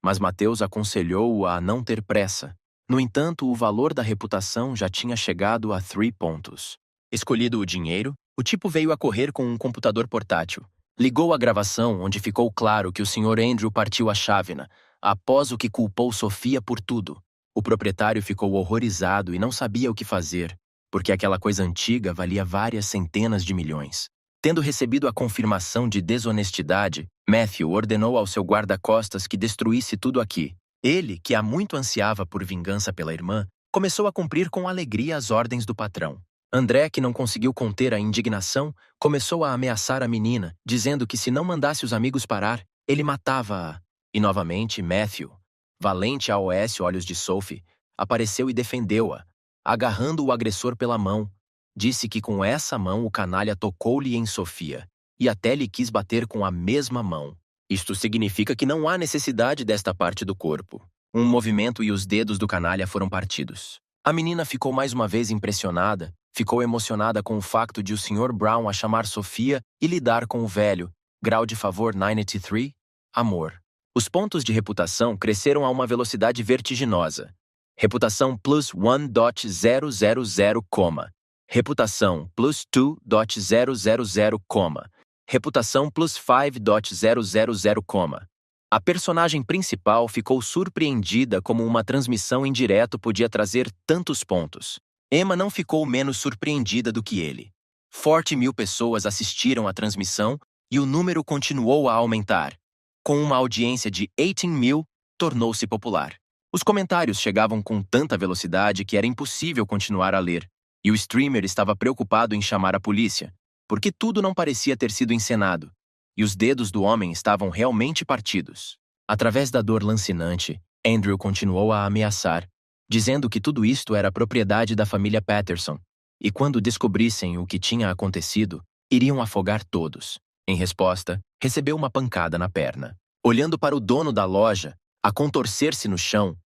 Mas Mateus aconselhou-o a não ter pressa. No entanto, o valor da reputação já tinha chegado a 3 pontos. Escolhido o dinheiro, o tipo veio a correr com um computador portátil. Ligou a gravação, onde ficou claro que o Sr. Andrew partiu a chávena, após o que culpou Sofia por tudo. O proprietário ficou horrorizado e não sabia o que fazer, porque aquela coisa antiga valia várias centenas de milhões. Tendo recebido a confirmação de desonestidade, Matthew ordenou ao seu guarda-costas que destruísse tudo aqui. Ele, que há muito ansiava por vingança pela irmã, começou a cumprir com alegria as ordens do patrão. André, que não conseguiu conter a indignação, começou a ameaçar a menina, dizendo que se não mandasse os amigos parar, ele matava-a. E novamente, Matthew, valente AOS Olhos de Sophie, apareceu e defendeu-a, agarrando o agressor pela mão. Disse que com essa mão o canalha tocou-lhe em Sofia, e até lhe quis bater com a mesma mão. Isto significa que não há necessidade desta parte do corpo. Um movimento e os dedos do canalha foram partidos. A menina ficou mais uma vez impressionada, ficou emocionada com o facto de o Sr. Brown a chamar Sofia e lidar com o velho. Grau de favor 93? Amor. Os pontos de reputação cresceram a uma velocidade vertiginosa. Reputação plus 1.000, reputação plus 2.000, reputação plus 5.000, A personagem principal ficou surpreendida como uma transmissão em direto podia trazer tantos pontos. Emma não ficou menos surpreendida do que ele. 40.000 pessoas assistiram à transmissão e o número continuou a aumentar. Com uma audiência de 18.000, tornou-se popular. Os comentários chegavam com tanta velocidade que era impossível continuar a ler, e o streamer estava preocupado em chamar a polícia, porque tudo não parecia ter sido encenado, e os dedos do homem estavam realmente partidos. Através da dor lancinante, Andrew continuou a ameaçar, dizendo que tudo isto era propriedade da família Patterson, e quando descobrissem o que tinha acontecido, iriam afogar todos. Em resposta, recebeu uma pancada na perna. Olhando para o dono da loja, a contorcer-se no chão,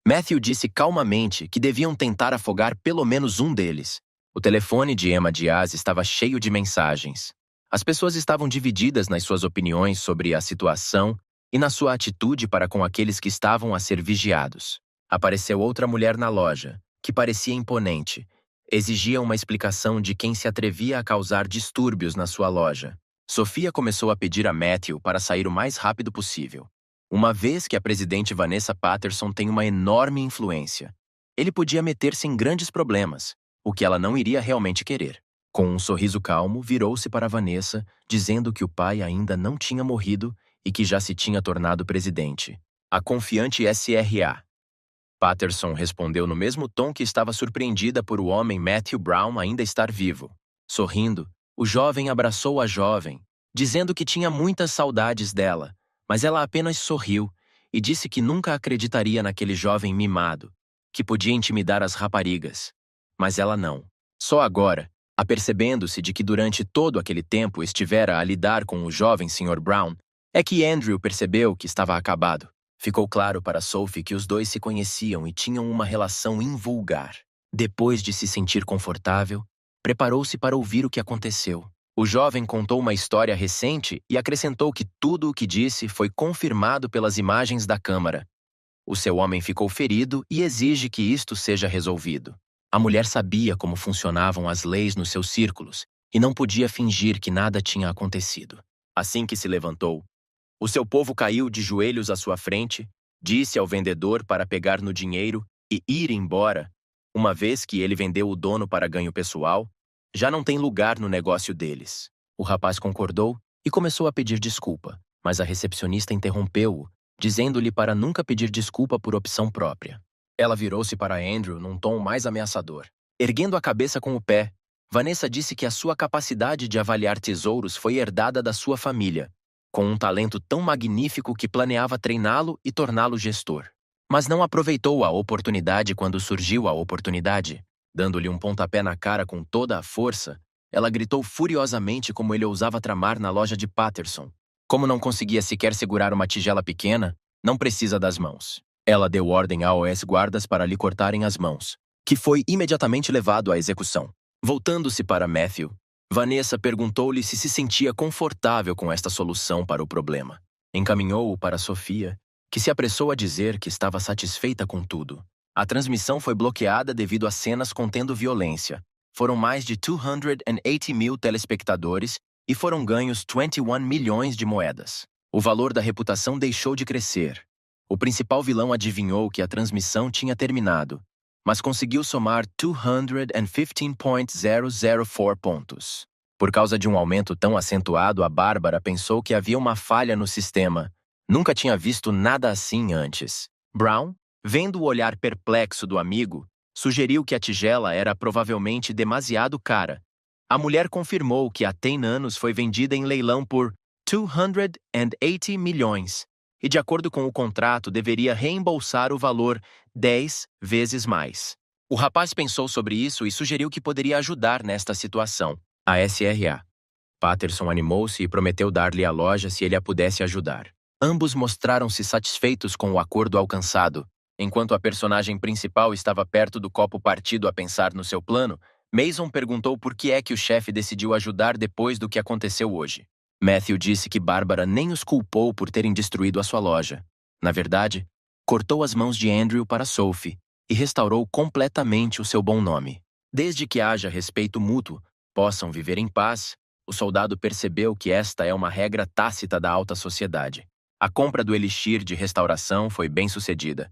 Matthew disse calmamente que deviam tentar afogar pelo menos um deles. O telefone de Emma Diaz estava cheio de mensagens. As pessoas estavam divididas nas suas opiniões sobre a situação e na sua atitude para com aqueles que estavam a ser vigiados. Apareceu outra mulher na loja, que parecia imponente. Exigia uma explicação de quem se atrevia a causar distúrbios na sua loja. Sofia começou a pedir a Matthew para sair o mais rápido possível. Uma vez que a presidente Vanessa Patterson tem uma enorme influência, ele podia meter-se em grandes problemas, o que ela não iria realmente querer. Com um sorriso calmo, virou-se para Vanessa, dizendo que o pai ainda não tinha morrido e que já se tinha tornado presidente. A confiante SRA. Patterson respondeu no mesmo tom que estava surpreendida por o homem Matthew Brown ainda estar vivo. Sorrindo, o jovem abraçou a jovem, dizendo que tinha muitas saudades dela, mas ela apenas sorriu e disse que nunca acreditaria naquele jovem mimado, que podia intimidar as raparigas. Mas ela não. Só agora, apercebendo-se de que durante todo aquele tempo estivera a lidar com o jovem Sr. Brown, é que Andrew percebeu que estava acabado. Ficou claro para Sophie que os dois se conheciam e tinham uma relação invulgar. Depois de se sentir confortável, preparou-se para ouvir o que aconteceu. O jovem contou uma história recente e acrescentou que tudo o que disse foi confirmado pelas imagens da câmara. O seu homem ficou ferido e exige que isto seja resolvido. A mulher sabia como funcionavam as leis nos seus círculos e não podia fingir que nada tinha acontecido. Assim que se levantou, o seu povo caiu de joelhos à sua frente, disse ao vendedor para pegar no dinheiro e ir embora. Uma vez que ele vendeu o dono para ganho pessoal, já não tem lugar no negócio deles. O rapaz concordou e começou a pedir desculpa, mas a recepcionista interrompeu-o, dizendo-lhe para nunca pedir desculpa por opção própria. Ela virou-se para Andrew num tom mais ameaçador. Erguendo a cabeça com o pé, Vanessa disse que a sua capacidade de avaliar tesouros foi herdada da sua família, com um talento tão magnífico que planeava treiná-lo e torná-lo gestor. Mas não aproveitou a oportunidade quando surgiu a oportunidade. Dando-lhe um pontapé na cara com toda a força, ela gritou furiosamente como ele ousava tramar na loja de Patterson. Como não conseguia sequer segurar uma tigela pequena, não precisa das mãos. Ela deu ordem aos guardas para lhe cortarem as mãos, que foi imediatamente levado à execução. Voltando-se para Matthew, Vanessa perguntou-lhe se sentia confortável com esta solução para o problema. Encaminhou-o para Sofia, que se apressou a dizer que estava satisfeita com tudo. A transmissão foi bloqueada devido a cenas contendo violência. Foram mais de 280.000 telespectadores e foram ganhos 21 milhões de moedas. O valor da reputação deixou de crescer. O principal vilão adivinhou que a transmissão tinha terminado, mas conseguiu somar 215.004 pontos. Por causa de um aumento tão acentuado, a Bárbara pensou que havia uma falha no sistema. Nunca tinha visto nada assim antes. Brown, vendo o olhar perplexo do amigo, sugeriu que a tigela era provavelmente demasiado cara. A mulher confirmou que há 10 anos foi vendida em leilão por 280 milhões e, de acordo com o contrato, deveria reembolsar o valor 10 vezes mais. O rapaz pensou sobre isso e sugeriu que poderia ajudar nesta situação. A SRA. Patterson animou-se e prometeu dar-lhe a loja se ele a pudesse ajudar. Ambos mostraram-se satisfeitos com o acordo alcançado. Enquanto a personagem principal estava perto do copo partido a pensar no seu plano, Mason perguntou por que é que o chefe decidiu ajudar depois do que aconteceu hoje. Matthew disse que Bárbara nem os culpou por terem destruído a sua loja. Na verdade, cortou as mãos de Andrew para Sophie e restaurou completamente o seu bom nome. Desde que haja respeito mútuo, possam viver em paz, o soldado percebeu que esta é uma regra tácita da alta sociedade. A compra do elixir de restauração foi bem sucedida.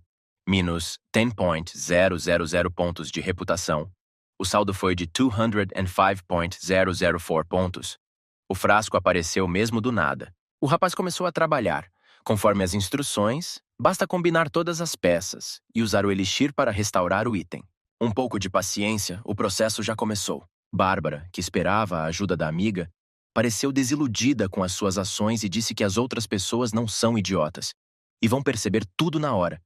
Minus 10.000 pontos de reputação. O saldo foi de 205.004 pontos. O frasco apareceu mesmo do nada. O rapaz começou a trabalhar. Conforme as instruções, basta combinar todas as peças e usar o elixir para restaurar o item. Um pouco de paciência, o processo já começou. Bárbara, que esperava a ajuda da amiga, pareceu desiludida com as suas ações e disse que as outras pessoas não são idiotas e vão perceber tudo na hora.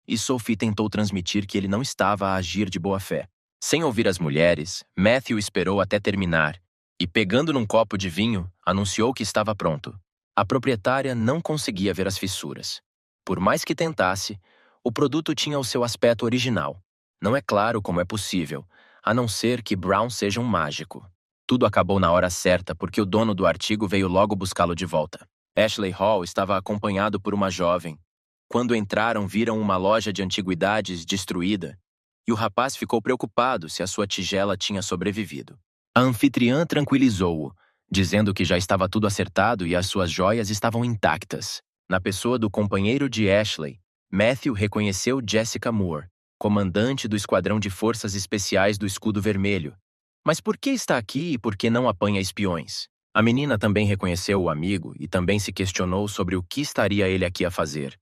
E Sophie tentou transmitir que ele não estava a agir de boa fé. Sem ouvir as mulheres, Matthew esperou até terminar e, pegando num copo de vinho, anunciou que estava pronto. A proprietária não conseguia ver as fissuras. Por mais que tentasse, o produto tinha o seu aspecto original. Não é claro como é possível, a não ser que Brown seja um mágico. Tudo acabou na hora certa porque o dono do artigo veio logo buscá-lo de volta. Ashley Hall estava acompanhado por uma jovem. Quando entraram, viram uma loja de antiguidades destruída e o rapaz ficou preocupado se a sua tigela tinha sobrevivido. A anfitriã tranquilizou-o, dizendo que já estava tudo acertado e as suas joias estavam intactas. Na pessoa do companheiro de Ashley, Matthew reconheceu Jessica Moore, comandante do Esquadrão de Forças Especiais do Escudo Vermelho. Mas por que está aqui e por que não apanha espiões? A menina também reconheceu o amigo e também se questionou sobre o que estaria ele aqui a fazer.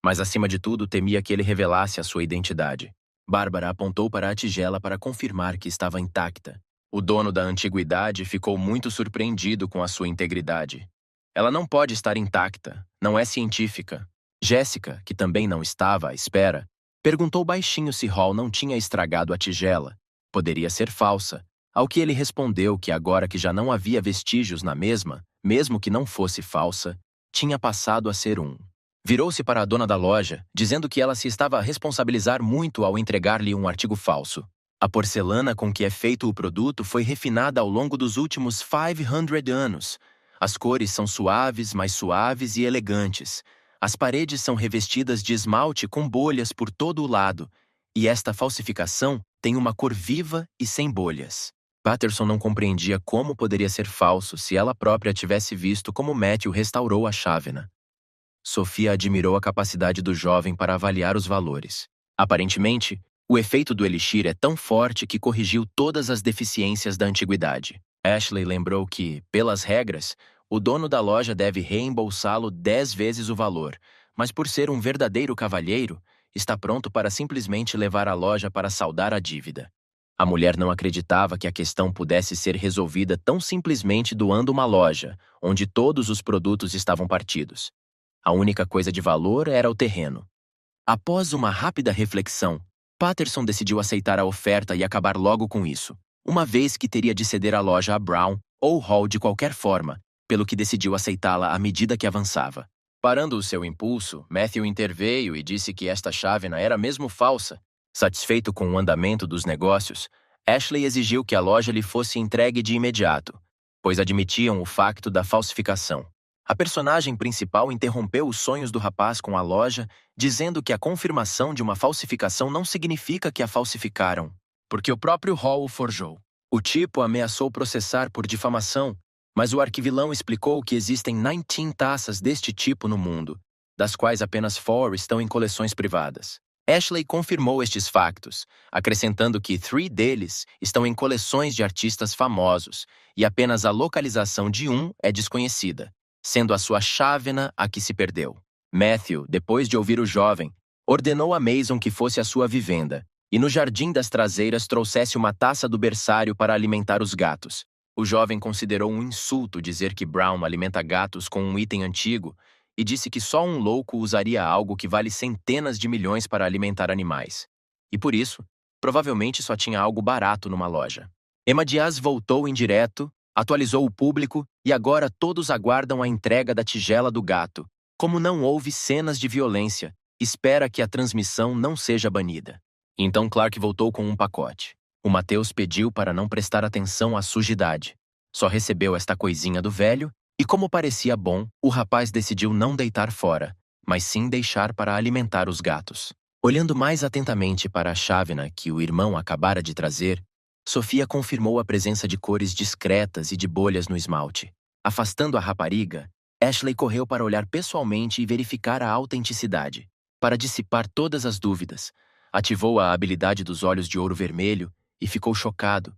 Mas, acima de tudo, temia que ele revelasse a sua identidade. Bárbara apontou para a tigela para confirmar que estava intacta. O dono da antiguidade ficou muito surpreendido com a sua integridade. Ela não pode estar intacta, não é científica. Jessica, que também não estava à espera, perguntou baixinho se Hall não tinha estragado a tigela. Poderia ser falsa, ao que ele respondeu que agora que já não havia vestígios na mesma, mesmo que não fosse falsa, tinha passado a ser um. Virou-se para a dona da loja, dizendo que ela se estava a responsabilizar muito ao entregar-lhe um artigo falso. A porcelana com que é feito o produto foi refinada ao longo dos últimos 500 anos. As cores são suaves, mais suaves e elegantes. As paredes são revestidas de esmalte com bolhas por todo o lado, e esta falsificação tem uma cor viva e sem bolhas. Patterson não compreendia como poderia ser falso se ela própria tivesse visto como Matthew restaurou a chávena. Sofia admirou a capacidade do jovem para avaliar os valores. Aparentemente, o efeito do elixir é tão forte que corrigiu todas as deficiências da antiguidade. Ashley lembrou que, pelas regras, o dono da loja deve reembolsá-lo 10 vezes o valor, mas por ser um verdadeiro cavalheiro, está pronto para simplesmente levar a loja para saldar a dívida. A mulher não acreditava que a questão pudesse ser resolvida tão simplesmente doando uma loja, onde todos os produtos estavam partidos. A única coisa de valor era o terreno. Após uma rápida reflexão, Patterson decidiu aceitar a oferta e acabar logo com isso, uma vez que teria de ceder a loja a Brown ou Hall de qualquer forma, pelo que decidiu aceitá-la à medida que avançava. Parando o seu impulso, Matthew interveio e disse que esta chávena era mesmo falsa. Satisfeito com o andamento dos negócios, Ashley exigiu que a loja lhe fosse entregue de imediato, pois admitiam o facto da falsificação. A personagem principal interrompeu os sonhos do rapaz com a loja, dizendo que a confirmação de uma falsificação não significa que a falsificaram, porque o próprio Hall o forjou. O tipo ameaçou processar por difamação, mas o arquivilão explicou que existem 19 taças deste tipo no mundo, das quais apenas 4 estão em coleções privadas. Ashley confirmou estes factos, acrescentando que 3 deles estão em coleções de artistas famosos e apenas a localização de um é desconhecida, sendo a sua chávena a que se perdeu. Matthew, depois de ouvir o jovem, ordenou a Mason que fosse à sua vivenda e no jardim das traseiras trouxesse uma taça do berçário para alimentar os gatos. O jovem considerou um insulto dizer que Brown alimenta gatos com um item antigo e disse que só um louco usaria algo que vale centenas de milhões para alimentar animais. E por isso, provavelmente só tinha algo barato numa loja. Emma Diaz voltou em direto atualizou o público e agora todos aguardam a entrega da tigela do gato. Como não houve cenas de violência, espera que a transmissão não seja banida. Então Clark voltou com um pacote. O Mateus pediu para não prestar atenção à sujidade. Só recebeu esta coisinha do velho e, como parecia bom, o rapaz decidiu não deitar fora, mas sim deixar para alimentar os gatos. Olhando mais atentamente para a chávena que o irmão acabara de trazer, Sofia confirmou a presença de cores discretas e de bolhas no esmalte. Afastando a rapariga, Ashley correu para olhar pessoalmente e verificar a autenticidade. Para dissipar todas as dúvidas, ativou a habilidade dos olhos de ouro vermelho e ficou chocado,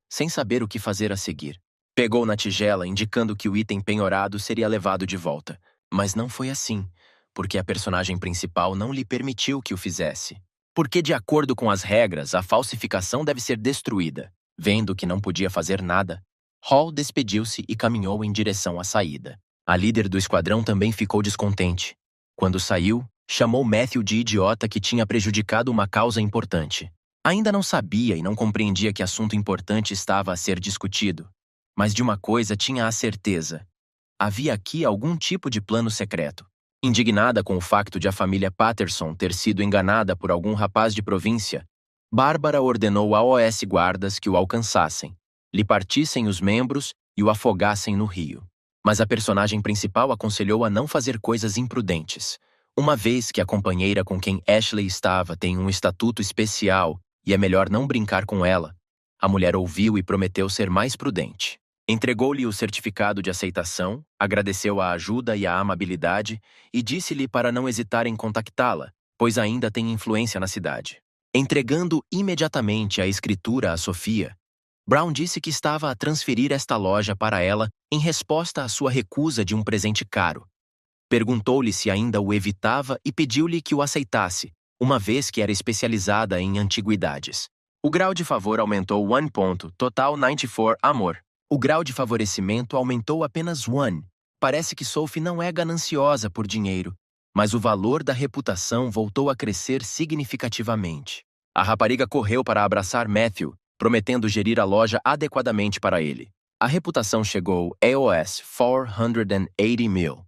sem saber o que fazer a seguir. Pegou na tigela, indicando que o item penhorado seria levado de volta. Mas não foi assim, porque a personagem principal não lhe permitiu que o fizesse. Porque, de acordo com as regras, a falsificação deve ser destruída. Vendo que não podia fazer nada, Hall despediu-se e caminhou em direção à saída. A líder do esquadrão também ficou descontente. Quando saiu, chamou Matthew de idiota que tinha prejudicado uma causa importante. Ainda não sabia e não compreendia que assunto importante estava a ser discutido. Mas de uma coisa tinha a certeza. Havia aqui algum tipo de plano secreto. Indignada com o facto de a família Patterson ter sido enganada por algum rapaz de província, Bárbara ordenou a OS guardas que o alcançassem, lhe partissem os membros e o afogassem no rio. Mas a personagem principal aconselhou a não fazer coisas imprudentes, uma vez que a companheira com quem Ashley estava tem um estatuto especial e é melhor não brincar com ela. A mulher ouviu e prometeu ser mais prudente. Entregou-lhe o certificado de aceitação, agradeceu a ajuda e a amabilidade e disse-lhe para não hesitar em contactá-la, pois ainda tem influência na cidade. Entregando imediatamente a escritura a Sofia, Brown disse que estava a transferir esta loja para ela em resposta à sua recusa de um presente caro. Perguntou-lhe se ainda o evitava e pediu-lhe que o aceitasse, uma vez que era especializada em antiguidades. O grau de favor aumentou 1 ponto, total 94, amor. O grau de favorecimento aumentou apenas 1. Parece que Sophie não é gananciosa por dinheiro, mas o valor da reputação voltou a crescer significativamente. A rapariga correu para abraçar Matthew, prometendo gerir a loja adequadamente para ele. A reputação chegou EOS 480 mil.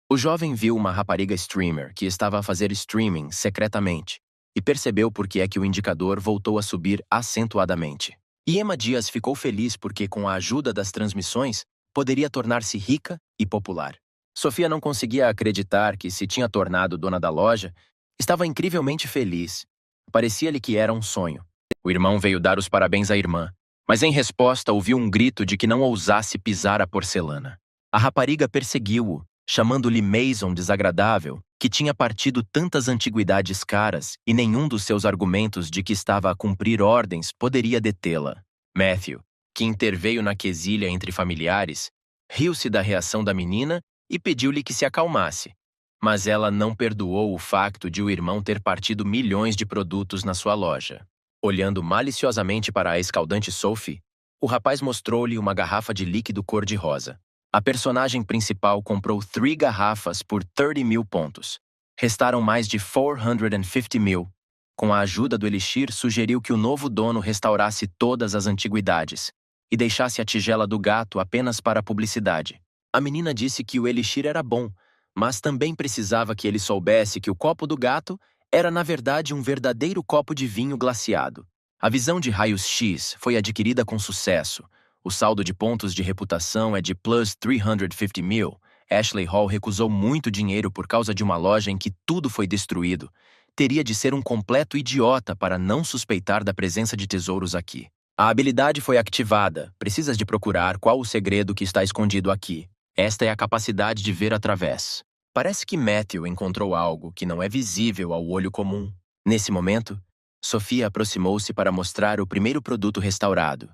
O jovem viu uma rapariga streamer que estava a fazer streaming secretamente e percebeu por que é que o indicador voltou a subir acentuadamente. E Emma Dias ficou feliz porque, com a ajuda das transmissões, poderia tornar-se rica e popular. Sofia não conseguia acreditar que se tinha tornado dona da loja. Estava incrivelmente feliz. Parecia-lhe que era um sonho. O irmão veio dar os parabéns à irmã, mas em resposta ouviu um grito de que não ousasse pisar a porcelana. A rapariga perseguiu-o, chamando-lhe Mason desagradável, que tinha partido tantas antiguidades caras e nenhum dos seus argumentos de que estava a cumprir ordens poderia detê-la. Matthew, que interveio na quesilha entre familiares, riu-se da reação da menina e pediu-lhe que se acalmasse. Mas ela não perdoou o facto de o irmão ter partido milhões de produtos na sua loja. Olhando maliciosamente para a escaldante Sophie, o rapaz mostrou-lhe uma garrafa de líquido cor-de-rosa. A personagem principal comprou 3 garrafas por 30 mil pontos. Restaram mais de 450 mil. Com a ajuda do Elixir, sugeriu que o novo dono restaurasse todas as antiguidades e deixasse a tigela do gato apenas para a publicidade. A menina disse que o Elixir era bom, mas também precisava que ele soubesse que o copo do gato era, na verdade, um verdadeiro copo de vinho glaciado. A visão de raios X foi adquirida com sucesso. O saldo de pontos de reputação é de plus 350 mil. Ashley Hall recusou muito dinheiro por causa de uma loja em que tudo foi destruído. Teria de ser um completo idiota para não suspeitar da presença de tesouros aqui. A habilidade foi ativada. Precisas de procurar qual o segredo que está escondido aqui. Esta é a capacidade de ver através. Parece que Matthew encontrou algo que não é visível ao olho comum. Nesse momento, Sofia aproximou-se para mostrar o primeiro produto restaurado.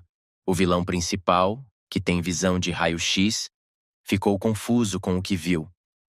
O vilão principal, que tem visão de raio-x, ficou confuso com o que viu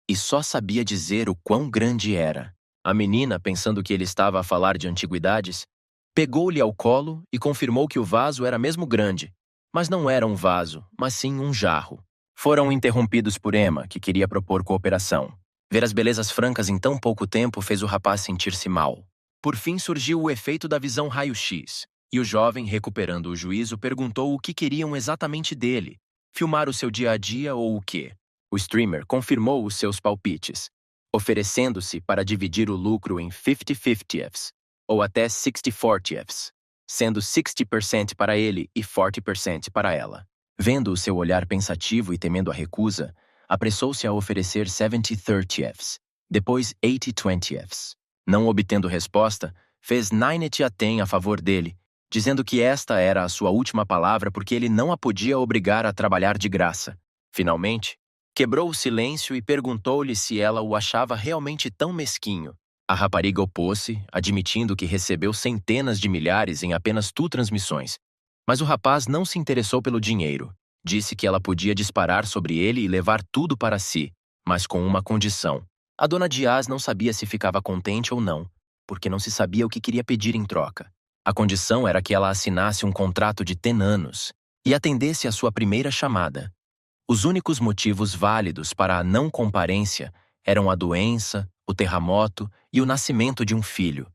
e só sabia dizer o quão grande era. A menina, pensando que ele estava a falar de antiguidades, pegou-lhe ao colo e confirmou que o vaso era mesmo grande, mas não era um vaso, mas sim um jarro. Foram interrompidos por Emma, que queria propor cooperação. Ver as belezas francas em tão pouco tempo fez o rapaz sentir-se mal. Por fim surgiu o efeito da visão raio-x. E o jovem, recuperando o juízo, perguntou o que queriam exatamente dele. Filmar o seu dia a dia ou o quê? O streamer confirmou os seus palpites, oferecendo-se para dividir o lucro em 50-50ths, ou até 60-40ths, sendo 60% para ele e 40% para ela. Vendo o seu olhar pensativo e temendo a recusa, apressou-se a oferecer 70-30ths, depois 80-20ths. Não obtendo resposta, fez 90-10 a favor dele, dizendo que esta era a sua última palavra porque ele não a podia obrigar a trabalhar de graça. Finalmente, quebrou o silêncio e perguntou-lhe se ela o achava realmente tão mesquinho. A rapariga opôs-se, admitindo que recebeu centenas de milhares em apenas transmissões. Mas o rapaz não se interessou pelo dinheiro. Disse que ela podia disparar sobre ele e levar tudo para si, mas com uma condição. A dona Diaz não sabia se ficava contente ou não, porque não se sabia o que queria pedir em troca. A condição era que ela assinasse um contrato de 10 anos e atendesse a sua primeira chamada. Os únicos motivos válidos para a não comparência eram a doença, o terremoto e o nascimento de um filho,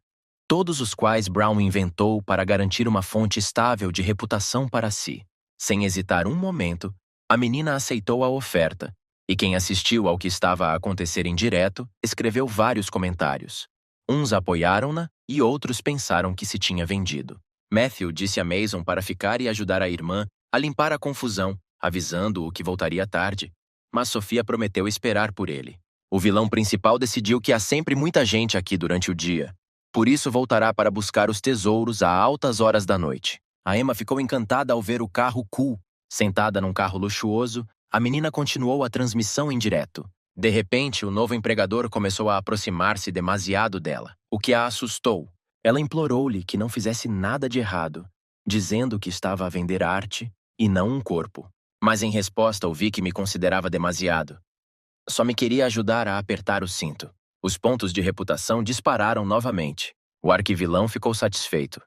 todos os quais Brown inventou para garantir uma fonte estável de reputação para si. Sem hesitar um momento, a menina aceitou a oferta, e quem assistiu ao que estava a acontecer em direto escreveu vários comentários. Uns apoiaram-na e outros pensaram que se tinha vendido. Matthew disse a Mason para ficar e ajudar a irmã a limpar a confusão, avisando-o que voltaria tarde, mas Sofia prometeu esperar por ele. O vilão principal decidiu que há sempre muita gente aqui durante o dia, por isso voltará para buscar os tesouros a altas horas da noite. A Emma ficou encantada ao ver o carro cool. Sentada num carro luxuoso, a menina continuou a transmissão em direto. De repente, o novo empregador começou a aproximar-se demasiado dela, o que a assustou. Ela implorou-lhe que não fizesse nada de errado, dizendo que estava a vender arte e não um corpo. Mas em resposta ouvi que me considerava demasiado. Só me queria ajudar a apertar o cinto. Os pontos de reputação dispararam novamente. O arquivilão ficou satisfeito.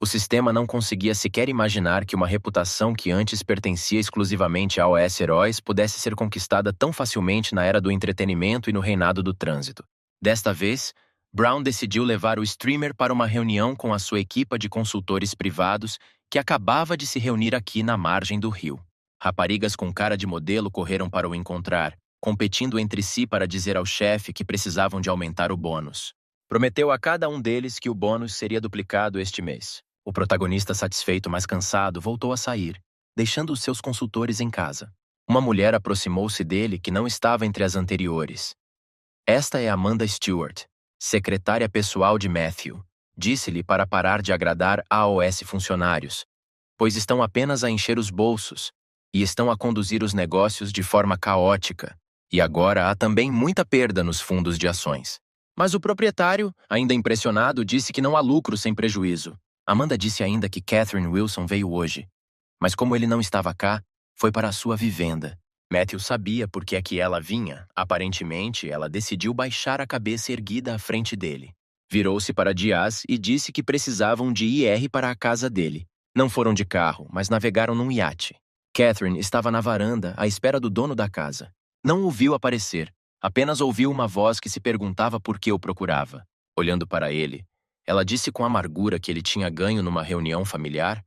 O sistema não conseguia sequer imaginar que uma reputação que antes pertencia exclusivamente a OS Heróis pudesse ser conquistada tão facilmente na era do entretenimento e no reinado do trânsito. Desta vez, Brown decidiu levar o streamer para uma reunião com a sua equipa de consultores privados que acabava de se reunir aqui na margem do rio. Raparigas com cara de modelo correram para o encontrar, competindo entre si para dizer ao chefe que precisavam de aumentar o bônus. Prometeu a cada um deles que o bônus seria duplicado este mês. O protagonista, satisfeito, mas cansado, voltou a sair, deixando os seus consultores em casa. Uma mulher aproximou-se dele que não estava entre as anteriores. Esta é Amanda Stewart, secretária pessoal de Matthew. Disse-lhe para parar de agradar AOS funcionários, pois estão apenas a encher os bolsos e estão a conduzir os negócios de forma caótica. E agora há também muita perda nos fundos de ações. Mas o proprietário, ainda impressionado, disse que não há lucro sem prejuízo. Amanda disse ainda que Catherine Wilson veio hoje, mas como ele não estava cá, foi para a sua vivenda. Matthew sabia por que é que ela vinha. Aparentemente, ela decidiu baixar a cabeça erguida à frente dele. Virou-se para Diaz e disse que precisavam de IR para a casa dele. Não foram de carro, mas navegaram num iate. Catherine estava na varanda, à espera do dono da casa. Não o viu aparecer, apenas ouviu uma voz que se perguntava por que o procurava. Olhando para ele, ela disse com amargura que ele tinha ganho numa reunião familiar.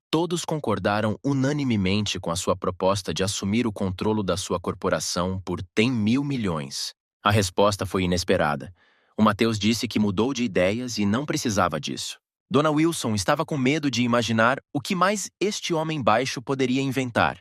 Todos concordaram unanimemente com a sua proposta de assumir o controle da sua corporação por 10 mil milhões. A resposta foi inesperada. O Mateus disse que mudou de ideias e não precisava disso. Dona Wilson estava com medo de imaginar o que mais este homem baixo poderia inventar.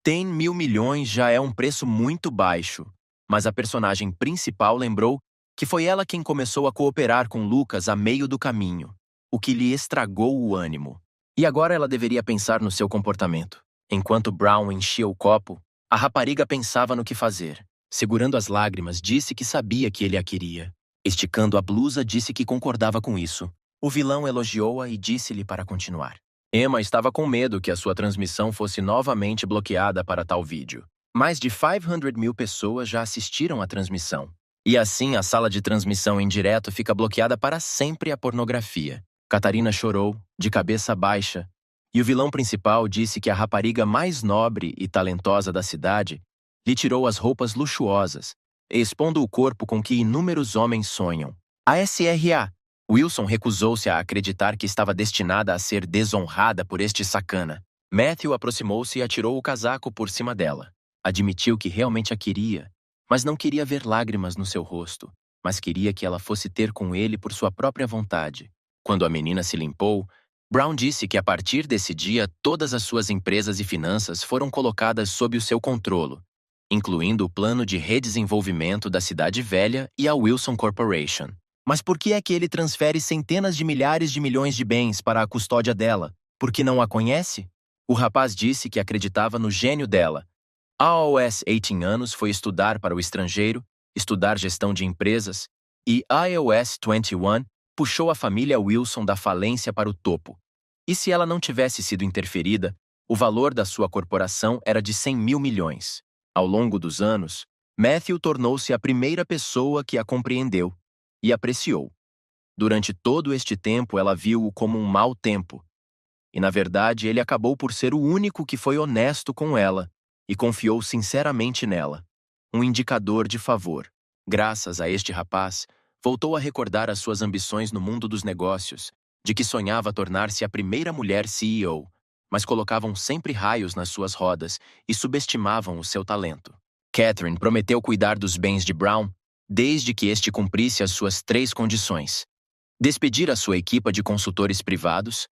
10 mil milhões já é um preço muito baixo, mas a personagem principal lembrou que foi ela quem começou a cooperar com Lucas a meio do caminho, o que lhe estragou o ânimo. E agora ela deveria pensar no seu comportamento. Enquanto Brown enchia o copo, a rapariga pensava no que fazer. Segurando as lágrimas, disse que sabia que ele a queria. Esticando a blusa, disse que concordava com isso. O vilão elogiou-a e disse-lhe para continuar. Emma estava com medo que a sua transmissão fosse novamente bloqueada para tal vídeo. Mais de 500 mil pessoas já assistiram à transmissão. E assim a sala de transmissão em direto fica bloqueada para sempre à pornografia. Catarina chorou, de cabeça baixa, e o vilão principal disse que a rapariga mais nobre e talentosa da cidade lhe tirou as roupas luxuosas, expondo o corpo com que inúmeros homens sonham. A SRA. Wilson recusou-se a acreditar que estava destinada a ser desonrada por este sacana. Matthew aproximou-se e atirou o casaco por cima dela. Admitiu que realmente a queria, mas não queria ver lágrimas no seu rosto, mas queria que ela fosse ter com ele por sua própria vontade. Quando a menina se limpou, Brown disse que a partir desse dia todas as suas empresas e finanças foram colocadas sob o seu controle, incluindo o plano de redesenvolvimento da Cidade Velha e a Wilson Corporation. Mas por que é que ele transfere centenas de milhares de milhões de bens para a custódia dela? Porque não a conhece? O rapaz disse que acreditava no gênio dela. Aos 18 anos foi estudar para o estrangeiro, estudar gestão de empresas, e aos 21 puxou a família Wilson da falência para o topo. E se ela não tivesse sido interferida, o valor da sua corporação era de 100 mil milhões. Ao longo dos anos, Matthew tornou-se a primeira pessoa que a compreendeu e apreciou. Durante todo este tempo, ela viu-o como um mau tempo. E, na verdade, ele acabou por ser o único que foi honesto com ela e confiou sinceramente nela. Um indicador de favor. Graças a este rapaz, voltou a recordar as suas ambições no mundo dos negócios, de que sonhava tornar-se a primeira mulher CEO, mas colocavam sempre raios nas suas rodas e subestimavam o seu talento. Catherine prometeu cuidar dos bens de Brown, desde que este cumprisse as suas 3 condições: despedir a sua equipa de consultores privados,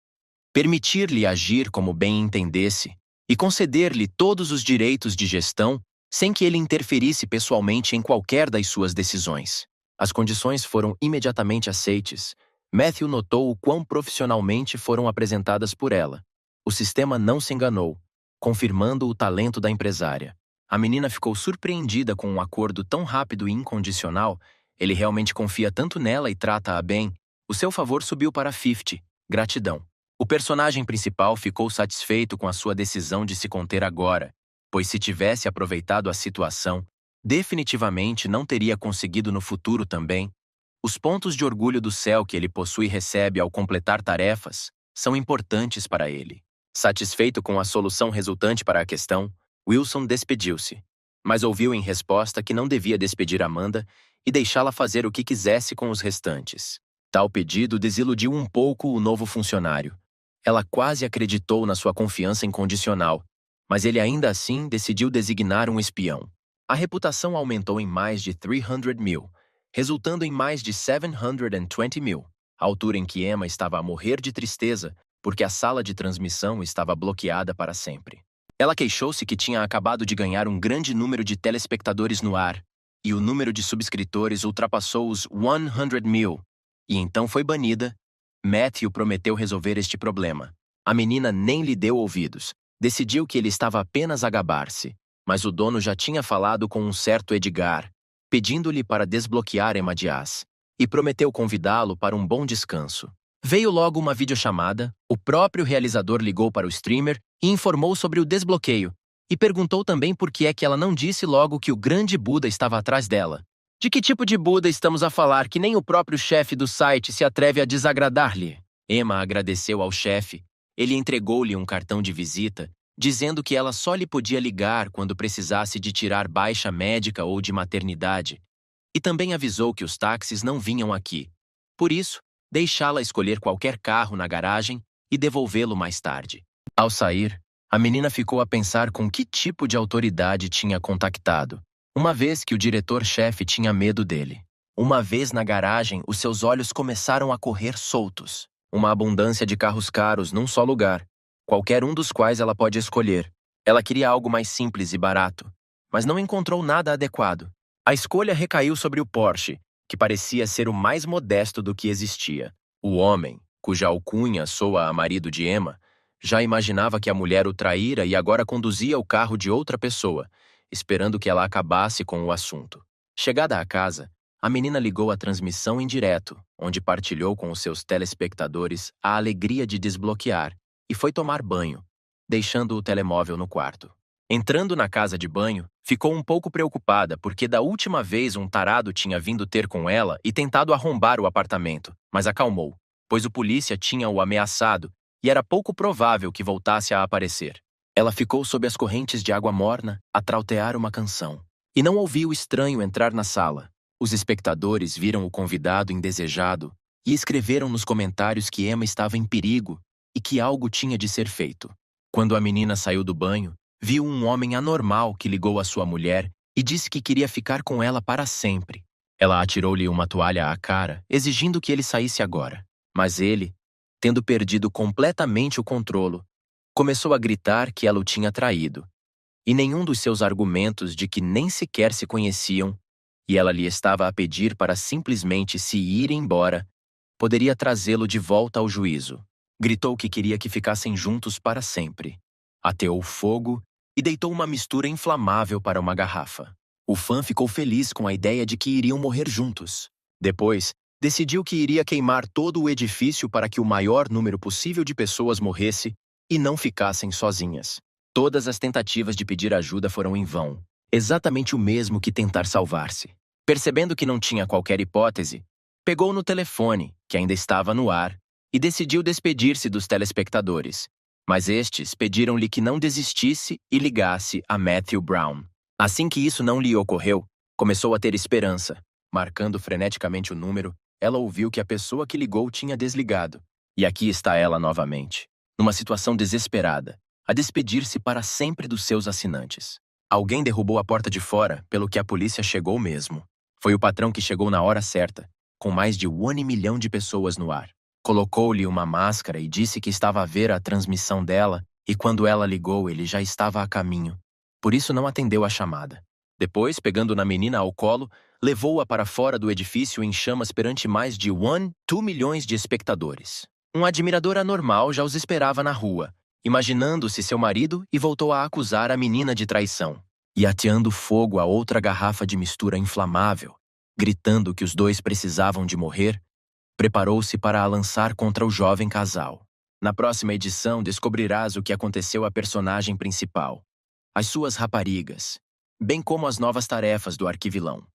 permitir-lhe agir como bem entendesse e conceder-lhe todos os direitos de gestão sem que ele interferisse pessoalmente em qualquer das suas decisões. As condições foram imediatamente aceites. Matthew notou o quão profissionalmente foram apresentadas por ela. O sistema não se enganou, confirmando o talento da empresária. A menina ficou surpreendida com um acordo tão rápido e incondicional. Ele realmente confia tanto nela e trata-a bem. O seu favor subiu para 50. Gratidão. O personagem principal ficou satisfeito com a sua decisão de se conter agora, pois se tivesse aproveitado a situação, definitivamente não teria conseguido no futuro também. Os pontos de orgulho do céu que ele possui e recebe ao completar tarefas são importantes para ele. Satisfeito com a solução resultante para a questão, Wilson despediu-se, mas ouviu em resposta que não devia despedir Amanda e deixá-la fazer o que quisesse com os restantes. Tal pedido desiludiu um pouco o novo funcionário. Ela quase acreditou na sua confiança incondicional, mas ele ainda assim decidiu designar um espião. A reputação aumentou em mais de 300 mil, resultando em mais de 720 mil, a altura em que Emma estava a morrer de tristeza porque a sala de transmissão estava bloqueada para sempre. Ela queixou-se que tinha acabado de ganhar um grande número de telespectadores no ar, e o número de subscritores ultrapassou os 100 mil, e então foi banida. Matthew prometeu resolver este problema. A menina nem lhe deu ouvidos. Decidiu que ele estava apenas a gabar-se, mas o dono já tinha falado com um certo Edgar, pedindo-lhe para desbloquear Emma Diaz, e prometeu convidá-lo para um bom descanso. Veio logo uma videochamada, o próprio realizador ligou para o streamer e informou sobre o desbloqueio, e perguntou também por que é que ela não disse logo que o grande Buda estava atrás dela. De que tipo de Buda estamos a falar que nem o próprio chefe do site se atreve a desagradar-lhe? Emma agradeceu ao chefe. Ele entregou-lhe um cartão de visita, dizendo que ela só lhe podia ligar quando precisasse de tirar baixa médica ou de maternidade, e também avisou que os táxis não vinham aqui. Por isso, deixá-la escolher qualquer carro na garagem e devolvê-lo mais tarde. Ao sair, a menina ficou a pensar com que tipo de autoridade tinha contactado, uma vez que o diretor-chefe tinha medo dele. Uma vez na garagem, os seus olhos começaram a correr soltos. Uma abundância de carros caros num só lugar, qualquer um dos quais ela pode escolher. Ela queria algo mais simples e barato, mas não encontrou nada adequado. A escolha recaiu sobre o Porsche, que parecia ser o mais modesto do que existia. O homem, cuja alcunha soa a marido de Emma, já imaginava que a mulher o traíra e agora conduzia o carro de outra pessoa, esperando que ela acabasse com o assunto. Chegada à casa, a menina ligou a transmissão em direto, onde partilhou com os seus telespectadores a alegria de desbloquear, e foi tomar banho, deixando o telemóvel no quarto. Entrando na casa de banho, ficou um pouco preocupada porque da última vez um tarado tinha vindo ter com ela e tentado arrombar o apartamento, mas acalmou, pois o polícia tinha o ameaçado e era pouco provável que voltasse a aparecer. Ela ficou sob as correntes de água morna a trautear uma canção, e não ouviu o estranho entrar na sala. Os espectadores viram o convidado indesejado e escreveram nos comentários que Emma estava em perigo e que algo tinha de ser feito. Quando a menina saiu do banho, viu um homem anormal que ligou à sua mulher e disse que queria ficar com ela para sempre. Ela atirou-lhe uma toalha à cara, exigindo que ele saísse agora. Mas ele, tendo perdido completamente o controlo, começou a gritar que ela o tinha traído. E nenhum dos seus argumentos de que nem sequer se conheciam e ela lhe estava a pedir para simplesmente se ir embora, poderia trazê-lo de volta ao juízo. Gritou que queria que ficassem juntos para sempre. Ateou fogo e deitou uma mistura inflamável para uma garrafa. O fã ficou feliz com a ideia de que iriam morrer juntos. Depois, decidiu que iria queimar todo o edifício para que o maior número possível de pessoas morresse e não ficassem sozinhas. Todas as tentativas de pedir ajuda foram em vão. Exatamente o mesmo que tentar salvar-se. Percebendo que não tinha qualquer hipótese, pegou no telefone, que ainda estava no ar, e decidiu despedir-se dos telespectadores. Mas estes pediram-lhe que não desistisse e ligasse a Matthew Brown. Assim que isso não lhe ocorreu, começou a ter esperança. Marcando freneticamente o número, ela ouviu que a pessoa que ligou tinha desligado. E aqui está ela novamente, numa situação desesperada, a despedir-se para sempre dos seus assinantes. Alguém derrubou a porta de fora, pelo que a polícia chegou mesmo. Foi o patrão que chegou na hora certa, com mais de 1 milhão de pessoas no ar. Colocou-lhe uma máscara e disse que estava a ver a transmissão dela, e quando ela ligou, ele já estava a caminho. Por isso não atendeu a chamada. Depois, pegando na menina ao colo, levou-a para fora do edifício em chamas perante mais de 2 milhões de espectadores. Um admirador anormal já os esperava na rua, imaginando-se seu marido, e voltou a acusar a menina de traição. E ateando fogo a outra garrafa de mistura inflamável, gritando que os dois precisavam de morrer, preparou-se para a lançar contra o jovem casal. Na próxima edição descobrirás o que aconteceu à personagem principal, as suas raparigas, bem como as novas tarefas do arquivilão.